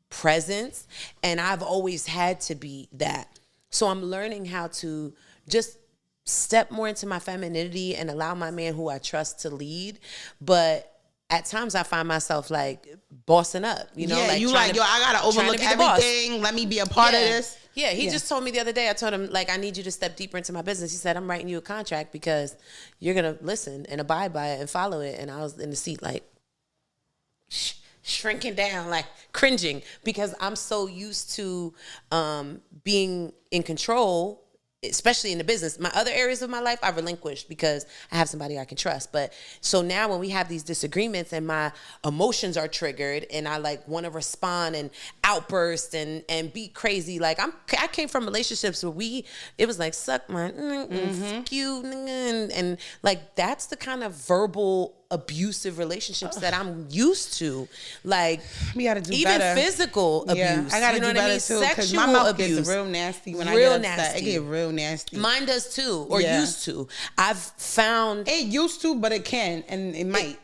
presence, and I've always had to be that. So I'm learning how to just step more into my femininity and allow my man who I trust to lead. But at times I find myself like bossing up, you know? Yeah, like you like, yo, I gotta overlook everything. Let me be a part of this. Yeah, he just told me the other day, I told him, like, I need you to step deeper into my business. He said, I'm writing you a contract because you're going to listen and abide by it and follow it. And I was in the seat like shrinking down, like cringing, because I'm so used to being in control, especially in the business. My other areas of my life, I relinquished because I have somebody I can trust. But so now when we have these disagreements and my emotions are triggered and I like want to respond and outburst and be crazy, like I came from relationships where it was like suck my skew and like that's the kind of verbal abusive relationships that I'm used to, like we gotta do even better. physical abuse. I gotta do better too, because my mouth gets real nasty when I get upset. It get real nasty. Mine does too, or used to. I've found it used to, but it can, and it might.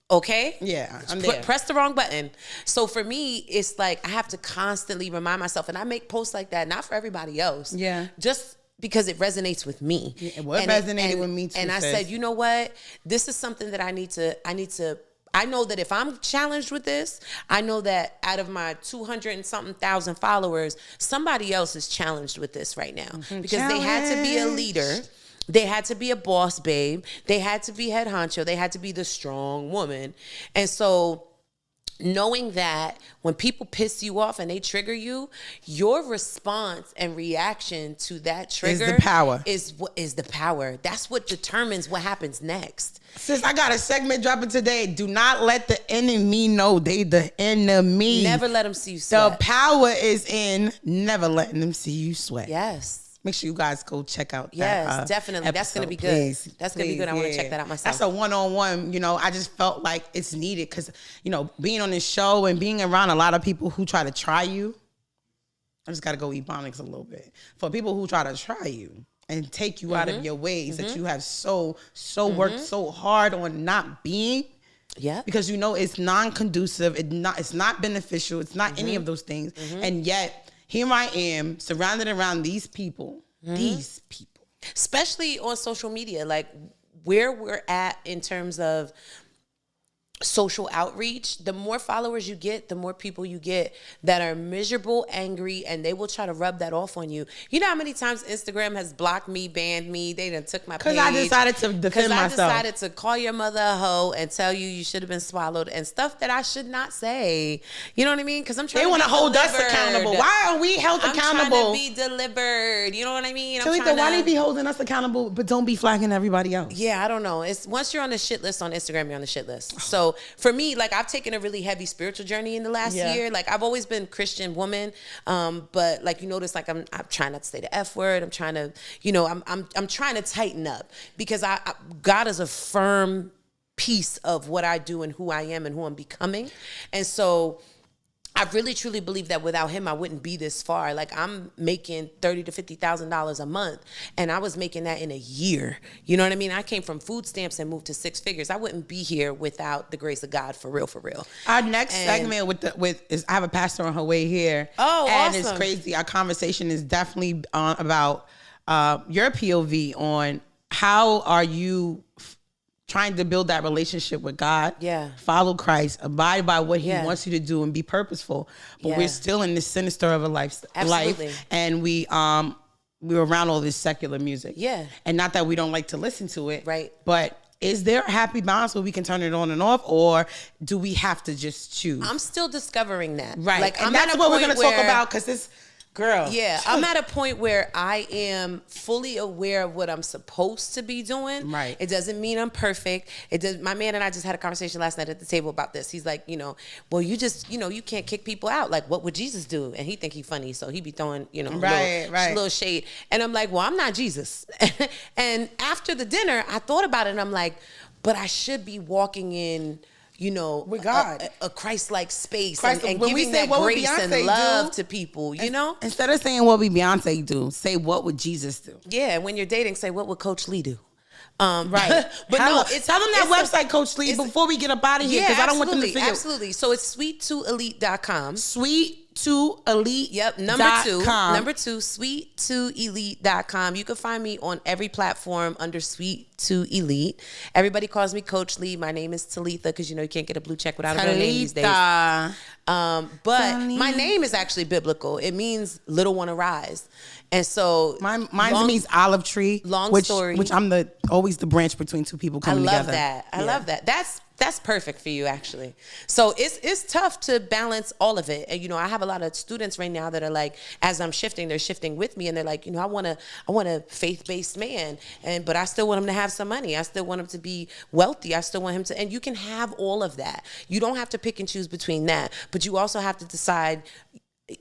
Okay? Yeah, I'm there. Press the wrong button. So for me, it's like I have to constantly remind myself, and I make posts like that, not for everybody else. Yeah. Just because it resonates with me. Yeah, it resonated with me too. And I said, you know what? This is something that I need to, I know that if I'm challenged with this, I know that out of my 200 and something thousand followers, somebody else is challenged with this right now. Because they had to be a leader. They had to be a boss babe. They had to be head honcho. They had to be the strong woman. And so knowing that when people piss you off and they trigger you, your response and reaction to that trigger is the power. Is the power. That's what determines what happens next. Sis, I got a segment dropping today. Do not let the enemy know they the enemy. Never let them see you sweat. The power is in never letting them see you sweat. Yes. Make sure you guys go check out that. Yes, definitely. That's going to be good. That's going to be good. I want to check that out myself. That's a one-on-one. You know, I just felt like it's needed because, you know, being on this show and being around a lot of people who try to try you, I just got to go ebonics a little bit. For people who try to try you and take you out of your ways that you have so worked so hard on not being. Yeah. Because, you know, it's non-conducive. It's not beneficial. It's not any of those things. And yet, here I am, surrounded around these people. These people. Especially on social media, like where we're at in terms of social outreach, the more followers you get, the more people you get that are miserable, angry, and they will try to rub that off on you. You know how many times Instagram has blocked me, banned me, they done took my page. Because I decided to defend myself. Because I decided to call your mother a hoe and tell you should have been swallowed and stuff that I should not say. You know what I mean? Because I'm trying They want to hold us accountable. Why are we held accountable? I'm trying to be delivered. You know what I mean? Talitha, why they be holding us accountable but don't be flagging everybody else? Yeah, I don't know. It's once you're on the shit list on Instagram, you're on the shit list. So for me, like I've taken a really heavy spiritual journey in the last year. Like I've always been a Christian woman, but like you notice, like I'm trying not to say the F word. I'm trying to, you know, I'm trying to tighten up because God is a firm piece of what I do and who I am and who I'm becoming, and so I really truly believe that without him, I wouldn't be this far. Like I'm making $30,000 to $50,000 a month, and I was making that in a year. You know what I mean? I came from food stamps and moved to six figures. I wouldn't be here without the grace of God, for real, for real. Our next segment is I have a pastor on her way here. Oh, and awesome. It's crazy. Our conversation is definitely about your POV on how are you trying to build that relationship with God, follow Christ, abide by what he wants you to do and be purposeful. But we're still in this sinister of a life, and we're around all this secular music. Yeah. And not that we don't like to listen to it. Right. But is there a happy balance where we can turn it on and off, or do we have to just choose? I'm still discovering that. Right. Like, and that's what we're going to talk about, because this... Girl. Yeah, I'm at a point where I am fully aware of what I'm supposed to be doing. Right. It doesn't mean I'm perfect. It does. My man and I just had a conversation last night at the table about this. He's like, you know, well, you just, you know, you can't kick people out. Like, what would Jesus do? And he think he funny, so he be throwing, you know, little shade. And I'm like, well, I'm not Jesus. And after the dinner, I thought about it, and I'm like, but I should be walking in, you know, with God, a Christ-like space, Christ, and giving that grace and love to people, you know? Instead of saying what would Beyonce do, say what would Jesus do? Yeah, when you're dating, say what would Coach Lee do? Right. But no, tell them that website, Coach Lee, before we get up out of here, because I don't want them to figure. Absolutely. So it's sweet2elite.com. Sweet2elite. Yep. Number two, sweet2elite.com. You can find me on every platform under Sweet2Elite. Everybody calls me Coach Lee. My name is Talitha, because you can't get a blue check without a real name these days. But my name is actually biblical. It means little one arise. And so mine means olive tree. Story. Which I'm always the branch between two people coming together. I love that. That's perfect for you, actually. So it's tough to balance all of it. And I have a lot of students right now that are like, as I'm shifting, they're shifting with me, and they're like, I want a faith-based man, but I still want him to have some money. I still want him to be wealthy. I still want him to, and you can have all of that. You don't have to pick and choose between that, but you also have to decide.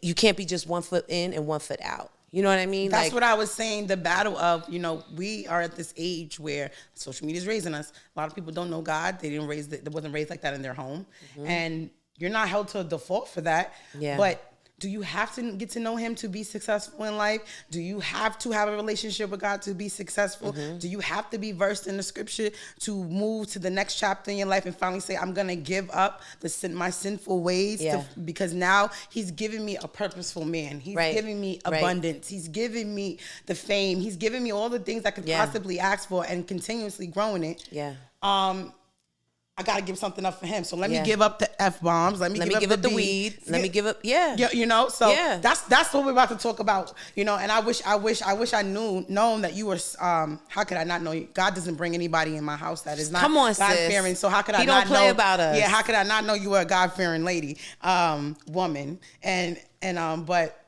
You can't be just 1 foot in and 1 foot out. You know what I mean? That's what I was saying. The battle of, we are at this age where social media is raising us. A lot of people don't know God. They wasn't raised like that in their home. Mm-hmm. And you're not held to a default for that. Yeah. But do you have to get to know him to be successful in life? Do you have to have a relationship with God to be successful? Mm-hmm. Do you have to be versed in the scripture to move to the next chapter in your life and finally say, I'm going to give up my sinful ways because now he's giving me a purposeful man. He's giving me abundance. He's giving me the fame. He's giving me all the things I could possibly ask for and continuously growing it. Yeah. I got to give something up for him. So let me give up the F-bombs. Let me give up the weed. Let me give up, So that's what we're about to talk about, and I wish I known that you were, how could I not know you? God doesn't bring anybody in my house that is not God-fearing. So how could I not know? He don't play about us. Yeah, how could I not know you were a God-fearing lady, woman? But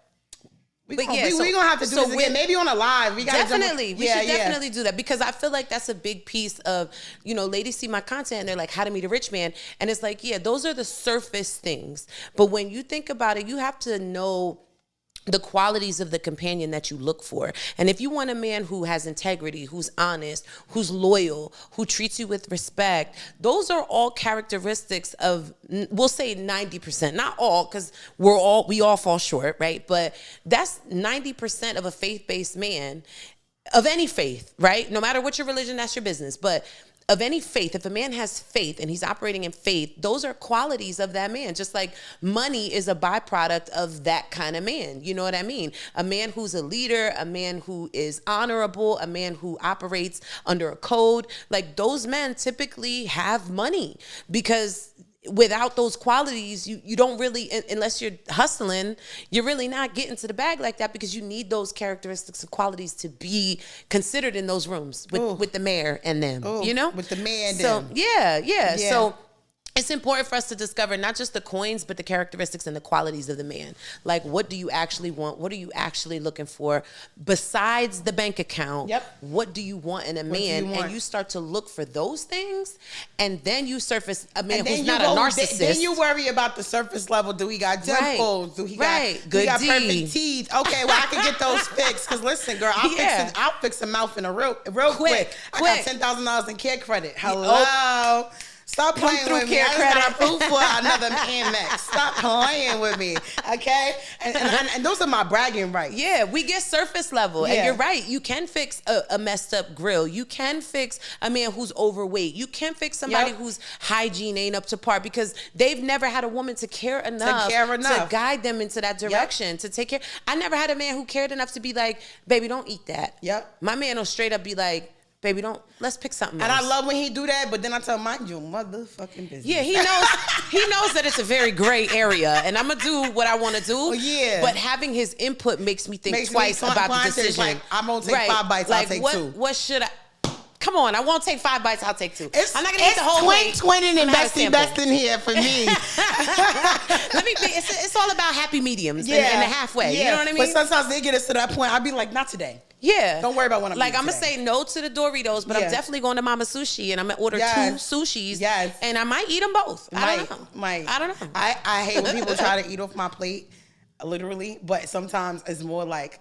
we're going to have to do this again. Maybe on a live. We should definitely do that, because I feel like that's a big piece of, ladies see my content and they're like, how to meet a rich man. And it's like, those are the surface things. But when you think about it, you have to know the qualities of the companion that you look for. And if you want a man who has integrity, who's honest, who's loyal, who treats you with respect, those are all characteristics of, we'll say 90%, not all, because we all fall short, right? But that's 90% of a faith-based man, of any faith, right? No matter what your religion, that's your business. But of any faith, if a man has faith and he's operating in faith, those are qualities of that man. Just like money is a byproduct of that kind of man. You know what I mean? A man who's a leader, a man who is honorable, a man who operates under a code, like those men typically have money, because without those qualities, you don't really, unless you're hustling, you're really not getting to the bag like that, because you need those characteristics and qualities to be considered in those rooms with the mayor and them, with the man. So yeah. So it's important for us to discover not just the coins, but the characteristics and the qualities of the man. Like, what do you actually want? What are you actually looking for besides the bank account? Yep. What do you want in a man? And you start to look for those things, and then you surface a man who's not a narcissist. Then you worry about the surface level. Do he got dimples? Do he got perfect teeth? Okay, well, I can get those fixed. Because listen, girl, I'll fix a mouth in a real quick. I got $10,000 in care credit. Hello. Stop playing with me. I just got approved for another Amex. Stop playing with me, okay? And those are my bragging rights. Yeah, we get surface level. Yeah. And you're right. You can fix a messed up grill. You can fix a man who's overweight. You can fix somebody whose hygiene ain't up to par, because they've never had a woman to care enough to guide them into that direction, to take care. I never had a man who cared enough to be like, baby, don't eat that. Yep. My man will straight up be like, baby, let's pick something else. And I love when he do that, but then I tell him, mind your motherfucking business. Yeah, he knows that it's a very gray area, and I'm going to do what I want to do. Oh, yeah. But having his input makes me think twice about the decision. Like, I'm going to take 5 bites, I'll take 2. What should I... Come on, I won't take 5 bites, I'll take 2. I'm not going to eat the whole thing. It's twinning and best in here for me. It's all about happy mediums and the halfway. Yeah. You know what I mean? But sometimes they get us to that point, I'll be like, not today. Yeah. Don't worry about what I'm like, I'm going to say no to the Doritos, but I'm definitely going to Mama Sushi, and I'm going to order 2 sushis. Yes. And I might eat them both. I don't know. I don't know. I hate when people try to eat off my plate, literally, but sometimes it's more like,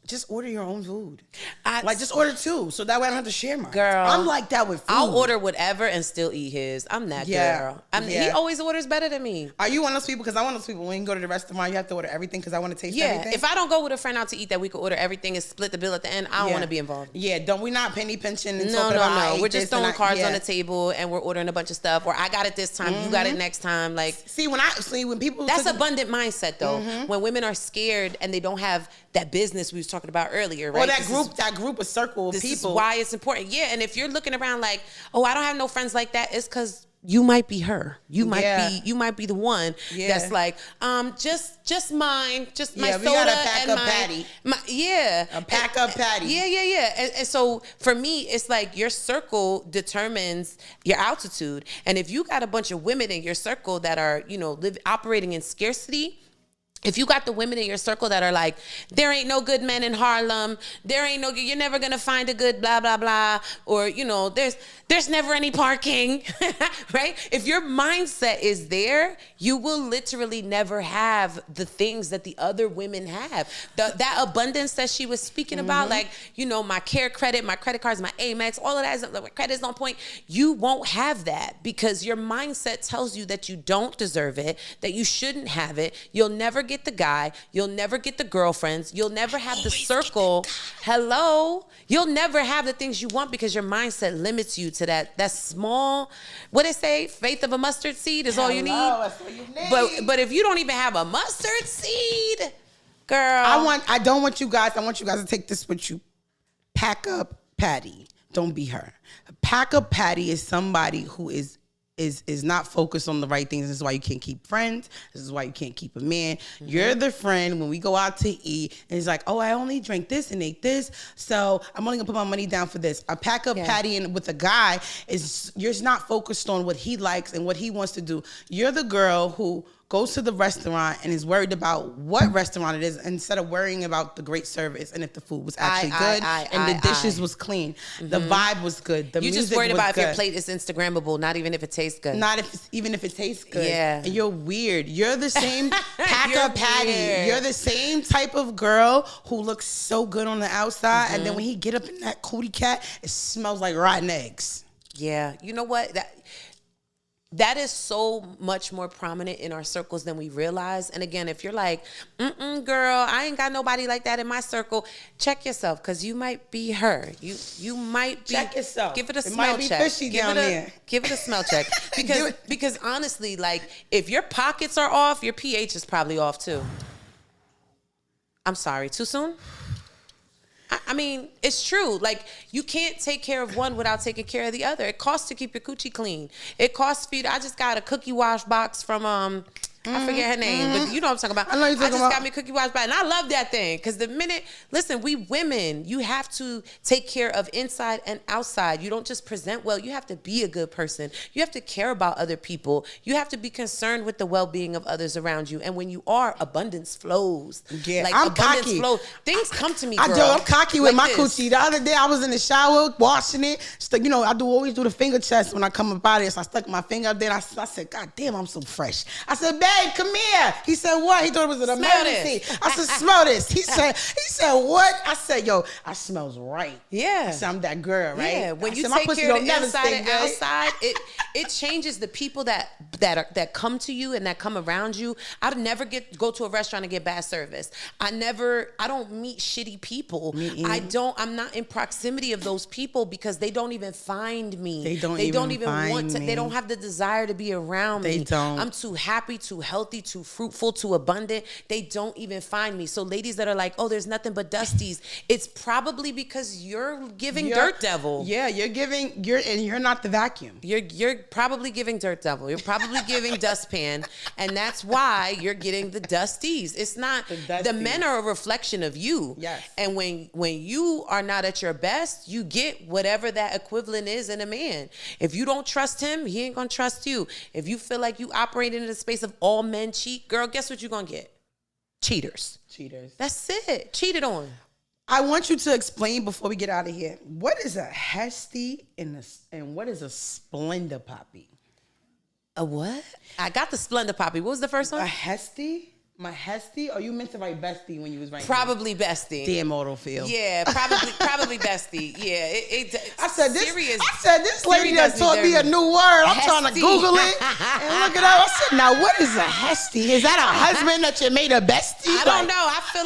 just order your own food. I- Just order two, so that way I don't have to share mine. Girl, I'm like that with food. I'll order whatever and still eat his. I'm that girl. He always orders better than me. Are you one of those people? Because I'm one of those people, when you go to the restaurant, you have to order everything because I want to taste everything. If I don't go with a friend out to eat that we could order everything and split the bill at the end, I don't want to be involved. Yeah, we not penny pinching and No. talking about We're just throwing cards on the table and we're ordering a bunch of stuff. Or I got it this time, you got it next time. Like, when people that's abundant mindset though. When women are scared and they don't have that business we was talking about earlier, right? Or that group of circle of people. This is why it's important. Yeah, and if you're looking around like, oh, I don't have no friends like that, it's because you might be her. You might be the one that's like, just mine, just my soda and my patty. A pack up patty. Yeah. And so for me, it's like your circle determines your altitude. And if you got a bunch of women in your circle that are, operating in scarcity. If you got the women in your circle that are like, there ain't no good men in Harlem, you're never gonna find a good blah, blah, blah, or, there's never any parking, right? If your mindset is there, you will literally never have the things that the other women have. That abundance that she was speaking about, like, my care credit, my credit cards, my Amex, all of that, my credit's on point. You won't have that because your mindset tells you that you don't deserve it, that you shouldn't have it. You'll never get the guy. You'll never get the girlfriends. You'll never have the circle. Hello. You'll never have the things you want because your mindset limits you to that small, what it say? Faith of a mustard seed is all you need. That's what you need. But if you don't even have a mustard seed, girl. I don't want you guys. I want you guys to take this with you. Pack up Patty. Don't be her. Pack up Patty is somebody who is not focused on the right things. This is why you can't keep friends. This is why you can't keep a man. You're the friend when we go out to eat and it's like, oh, I only drank this and ate this, so I'm only gonna put my money down for this. A pack up Patty and with a guy is you're not focused on what he likes and what he wants to do. You're the girl who goes to the restaurant and is worried about what restaurant it is instead of worrying about the great service and if the food was actually good and the dishes was clean. The vibe was good. The music just worried was about good. if your plate is Instagrammable, not even if it tastes good. Even if it tastes good. Yeah. And you're weird. You're the same pack up Patty. Weird. You're the same type of girl who looks so good on the outside and then when he get up in that cootie cat, it smells like rotten eggs. Yeah. You know what? That is so much more prominent in our circles than we realize. And again, if you're like, girl, I ain't got nobody like that in my circle, check yourself because you might be her. You might be. Check yourself. Give it a it smell might be check. Fishy down there. Give it a smell check. Because honestly, like if your pockets are off, your pH is probably off too. I'm sorry, too soon? I mean, it's true. Like, you can't take care of one without taking care of the other. It costs to keep your coochie clean. It costs for you I just got a cookie wash box from, I forget her name, but you know what I'm talking about. I know you're talking about. I just got me a cookie wash box, and I love that thing. Because listen, we women, you have to take care of inside and outside. You don't just present well. You have to be a good person. You have to care about other people. You have to be concerned with the well-being of others around you. And when you are, abundance flows. Yeah, like, I'm abundance cocky. flows. Things come to me, girl. I'm cocky with like my this. coochie. The other day I was in the shower washing it. I always do the finger chest when I come up out of it. So I stuck my finger up there and I said, God damn, I'm so fresh. I said, babe, come here. He said, what? He thought it was an emergency. I said, smell this. He said, what? I said, yo, I smells right. Yeah. I said, I'm that girl, right? Yeah. When you my take pussy care of don't the never inside stink and good. outside, it changes the people that come to you and that come around you. I'd never go to a restaurant and get bad service. I don't meet shitty people. I'm not in proximity of those people because they don't even find me. They don't even want to. They don't have the desire to be around me. They don't. I'm too happy, too healthy, too fruitful, too abundant. They don't even find me. So ladies that are like, oh, there's nothing but dusties, it's probably because you're giving dirt devil. Yeah, you're not the vacuum. You're probably giving dirt devil. You're probably giving dustpan, and that's why you're getting the dusties. It's not the men are a reflection of you. Yes. And when you are not at your best, you get whatever that equivalent is in a man. If you don't trust him, he ain't gonna trust you. If you feel like you operate in a space of all men cheat, girl, guess what you're gonna get? Cheaters. That's it. Cheated on. I want you to explain before we get out of here. What is a Hesty and what is a Splenda Poppy? A what? I got the Splenda Poppy. What was the first one? A Hesty My Hestie? Or you meant to write bestie when you was writing? Probably bestie. Damn autofill. Yeah, probably bestie. Yeah, I said this. serious. I said this lady that taught me a new word. I'm trying to Google it and look it up. I said, now what is a Hestie? Is that a husband that you made a bestie? I don't know. I feel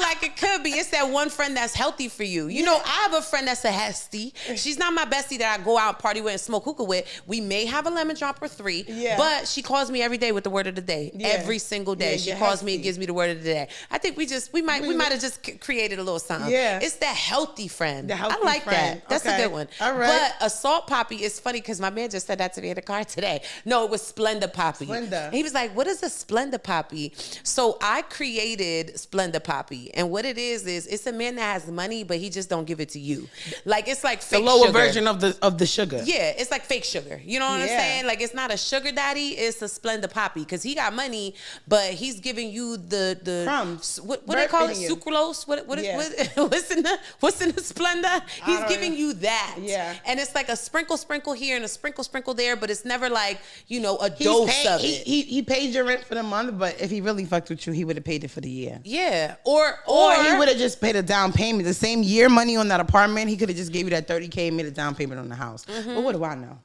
like it could be. It's that one friend that's healthy for you. You know, I have a friend that's a Hestie. She's not my bestie that I go out party with and smoke hookah with. We may have a lemon drop or 3, but she calls me every day with the word of the day. Every single day, she calls me and gives me the word of the day. I think we might have just created a little something. Yeah, it's that healthy friend. I like friend. That. That's a good one. All right. But Assault Poppy is funny because my man just said that to me in the car today. No, it was Splenda Poppy. Splenda. He was like, "What is a Splenda Poppy?" So I created Splenda Poppy, and what it is it's a man that has money, but he just don't give it to you. Like it's like fake the lower sugar. Version of the sugar. Yeah, it's like fake sugar. You know what I'm saying? Like it's not a sugar daddy, it's a Splenda Poppy because he got money, but he's giving you the crumbs. What they call it? Sucralose? What's in the Splenda? He's giving you that. Yeah. And it's like a sprinkle here and a sprinkle there, but it's never like, you know, a dose of it. He paid your rent for the month, but if he really fucked with you, he would have paid it for the year. Yeah. Or he would have just paid a down payment. The same year money on that apartment, he could have just gave you that $30K and made a down payment on the house. Mm-hmm. But what do I know?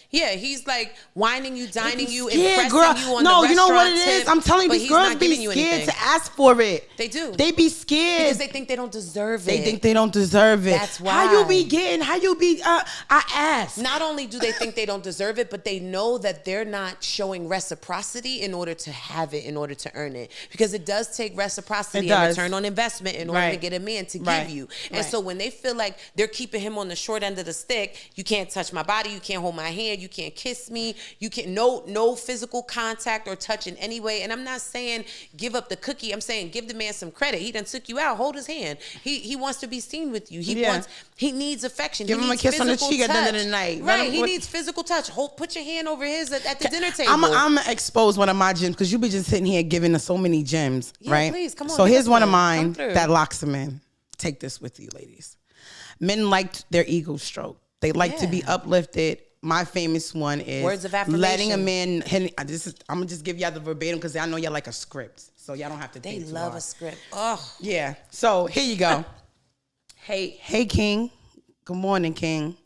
Yeah, he's like whining you, dining you, impressing you on the restaurant. No, you know what it tip, is? I'm telling you, these girls be scared to ask for it. They do. They be scared. Because they think they don't deserve it. They think they don't deserve it. That's why. How you be, I ask. Not only do they think they don't deserve it, but they know that they're not showing reciprocity in order to have it, in order to earn it. Because it does take reciprocity and return on investment in order to get a man to give you. And so when they feel like they're keeping him on the short end of the stick, you can't touch my body, you can't hold my hand, you can't kiss me, you can't no physical contact or touch in any way. And I'm not saying give up the cookie, I'm saying give the man some credit. He done took you out, hold his hand. He wants to be seen with you. He needs affection. Give him a kiss on the cheek at the end of the night. Right, he needs physical touch. Put your hand over his at the dinner table. I'm gonna expose one of my gyms because you be just sitting here giving us so many gems, right? Please, come on. So here's one of mine that locks them in. Take this with you, ladies. Men like their ego stroke. They like to be uplifted. My famous one is words of affirmation. Letting a man. I'm gonna just give y'all the verbatim because I know y'all like a script, so y'all don't have to. They love a script. Oh yeah. So here you go. Hey, King. Good morning, King.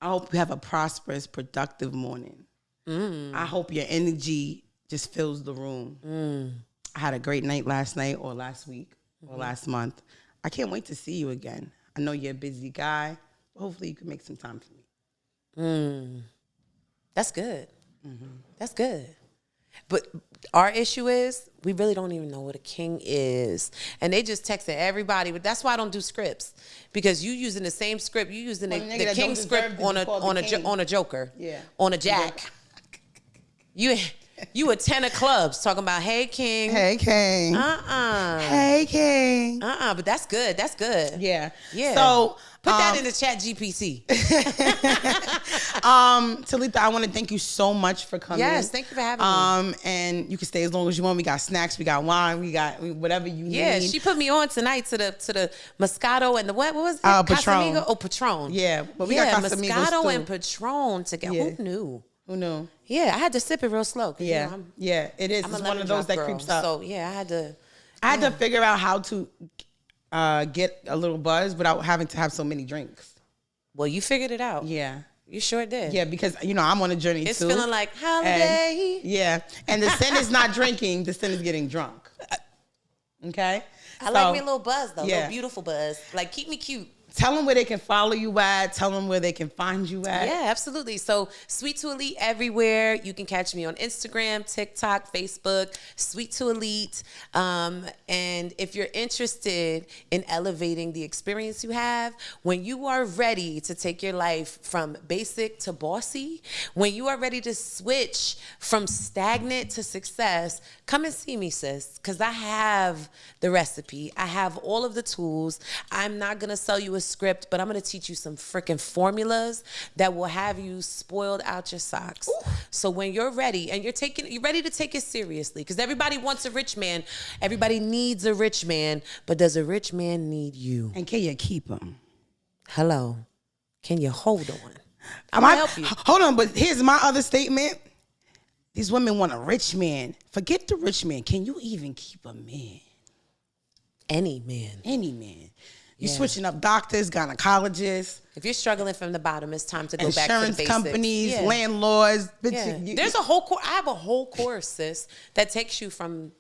I hope you have a prosperous, productive morning. I hope your energy just fills the room. I had a great night last night, or last week, or last month. I can't wait to see you again. I know you're a busy guy. Hopefully, you can make some time for me. That's good. That's good. But our issue is we really don't even know what a king is. And they just texted everybody. But that's why I don't do scripts. Because you using the same script. You using the king script on a joker. Yeah. On a jack. You a 10 of clubs talking about, hey, king. Hey, king. Hey, king. But that's good. That's good. Yeah. Yeah. So put that in the chat GPT. Talitha, I want to thank you so much for coming. Yes, thank you for having me. And you can stay as long as you want. We got snacks, we got wine, we got whatever you need. Yeah, she put me on tonight to the Moscato and the what was it? Patron. Casamigo? Oh, Patron. Yeah, but we got Casamigos Moscato too. and Patron together. Yeah. Who knew? Who knew? Yeah, I had to sip it real slow. Yeah, it is. It's one of those that creeps up. So yeah, I had to figure out how to get a little buzz without having to have so many drinks. Well, you figured it out. Yeah. You sure did. Yeah, because, I'm on a journey too. It's feeling like holiday. And the sin is not drinking. The sin is getting drunk. Okay? I like me a little buzz, though. A little beautiful buzz. Like, keep me cute. Tell them where they can follow you at. Tell them where they can find you at. Yeah, absolutely. So Sweet to Elite everywhere. You can catch me on Instagram, TikTok, Facebook, Sweet to Elite. And if you're interested in elevating the experience you have, when you are ready to take your life from basic to bossy, when you are ready to switch from stagnant to success, come and see me, sis, because I have the recipe. I have all of the tools. I'm not going to sell you a script, but I'm going to teach you some freaking formulas that will have you spoiled out your socks. Ooh. So when you're ready and you're ready to take it seriously, because everybody wants a rich man. Everybody needs a rich man, but does a rich man need you? And can you keep him? Hello. Can you hold on? I'm going to help you. Hold on, but here's my other statement. These women want a rich man. Forget the rich man. Can you even keep a man? Any man. Any man. You're switching up doctors, gynecologists. If you're struggling from the bottom, it's time to go back to the insurance basics. companies, landlords. Yeah. There's a whole course. I have a whole course, sis, that takes you from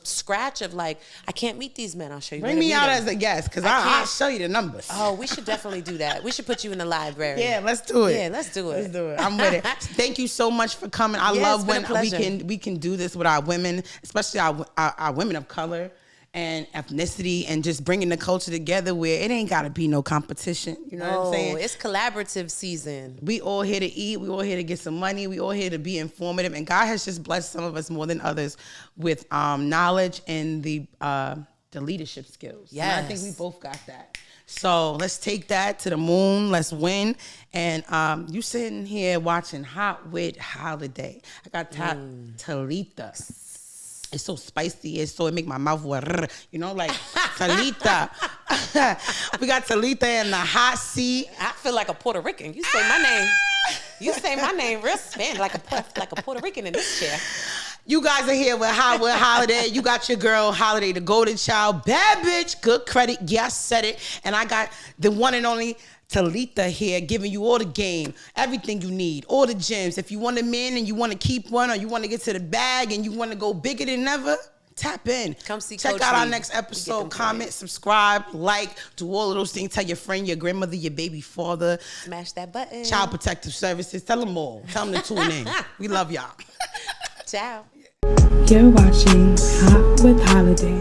scratch of like, I can't meet these men. I'll show you. Bring me out as a guest because I'll show you the numbers. Oh, we should definitely do that. We should put you in the library. Yeah, let's do it. Yeah, let's do it. Let's do it. I'm with it. Thank you so much for coming. I love when we can do this with our women, especially our women of color and ethnicity, and just bringing the culture together where it ain't got to be no competition. You know what I'm saying? It's collaborative season. We all here to eat. We all here to get some money. We all here to be informative. And God has just blessed some of us more than others with knowledge and the leadership skills. Yes. And I think we both got that. So let's take that to the moon. Let's win. And you sitting here watching Hot Wit Holiday. I got Talitha. It's so spicy. It make my mouth water. You know, like Talitha. We got Talitha in the hot seat. I feel like a Puerto Rican. You say my name. You say my name real Spanish, like a Puerto Rican in this chair. You guys are here with Hot Wit Holiday. You got your girl Holiday, the golden child, bad bitch, good credit. Yes, said it. And I got the one and only Talitha here, giving you all the game, everything you need, all the gems. If you want a man and you want to keep one, or you want to get to the bag and you want to go bigger than ever, tap in. Come see Check Coach out our Lee. next episode. Comment, subscribe, like, do all of those things. Tell your friend, your grandmother, your baby father. Smash that button. Child Protective Services. Tell them all. Tell them to tune in. We love y'all. Ciao. You're watching Hot Wit Holiday.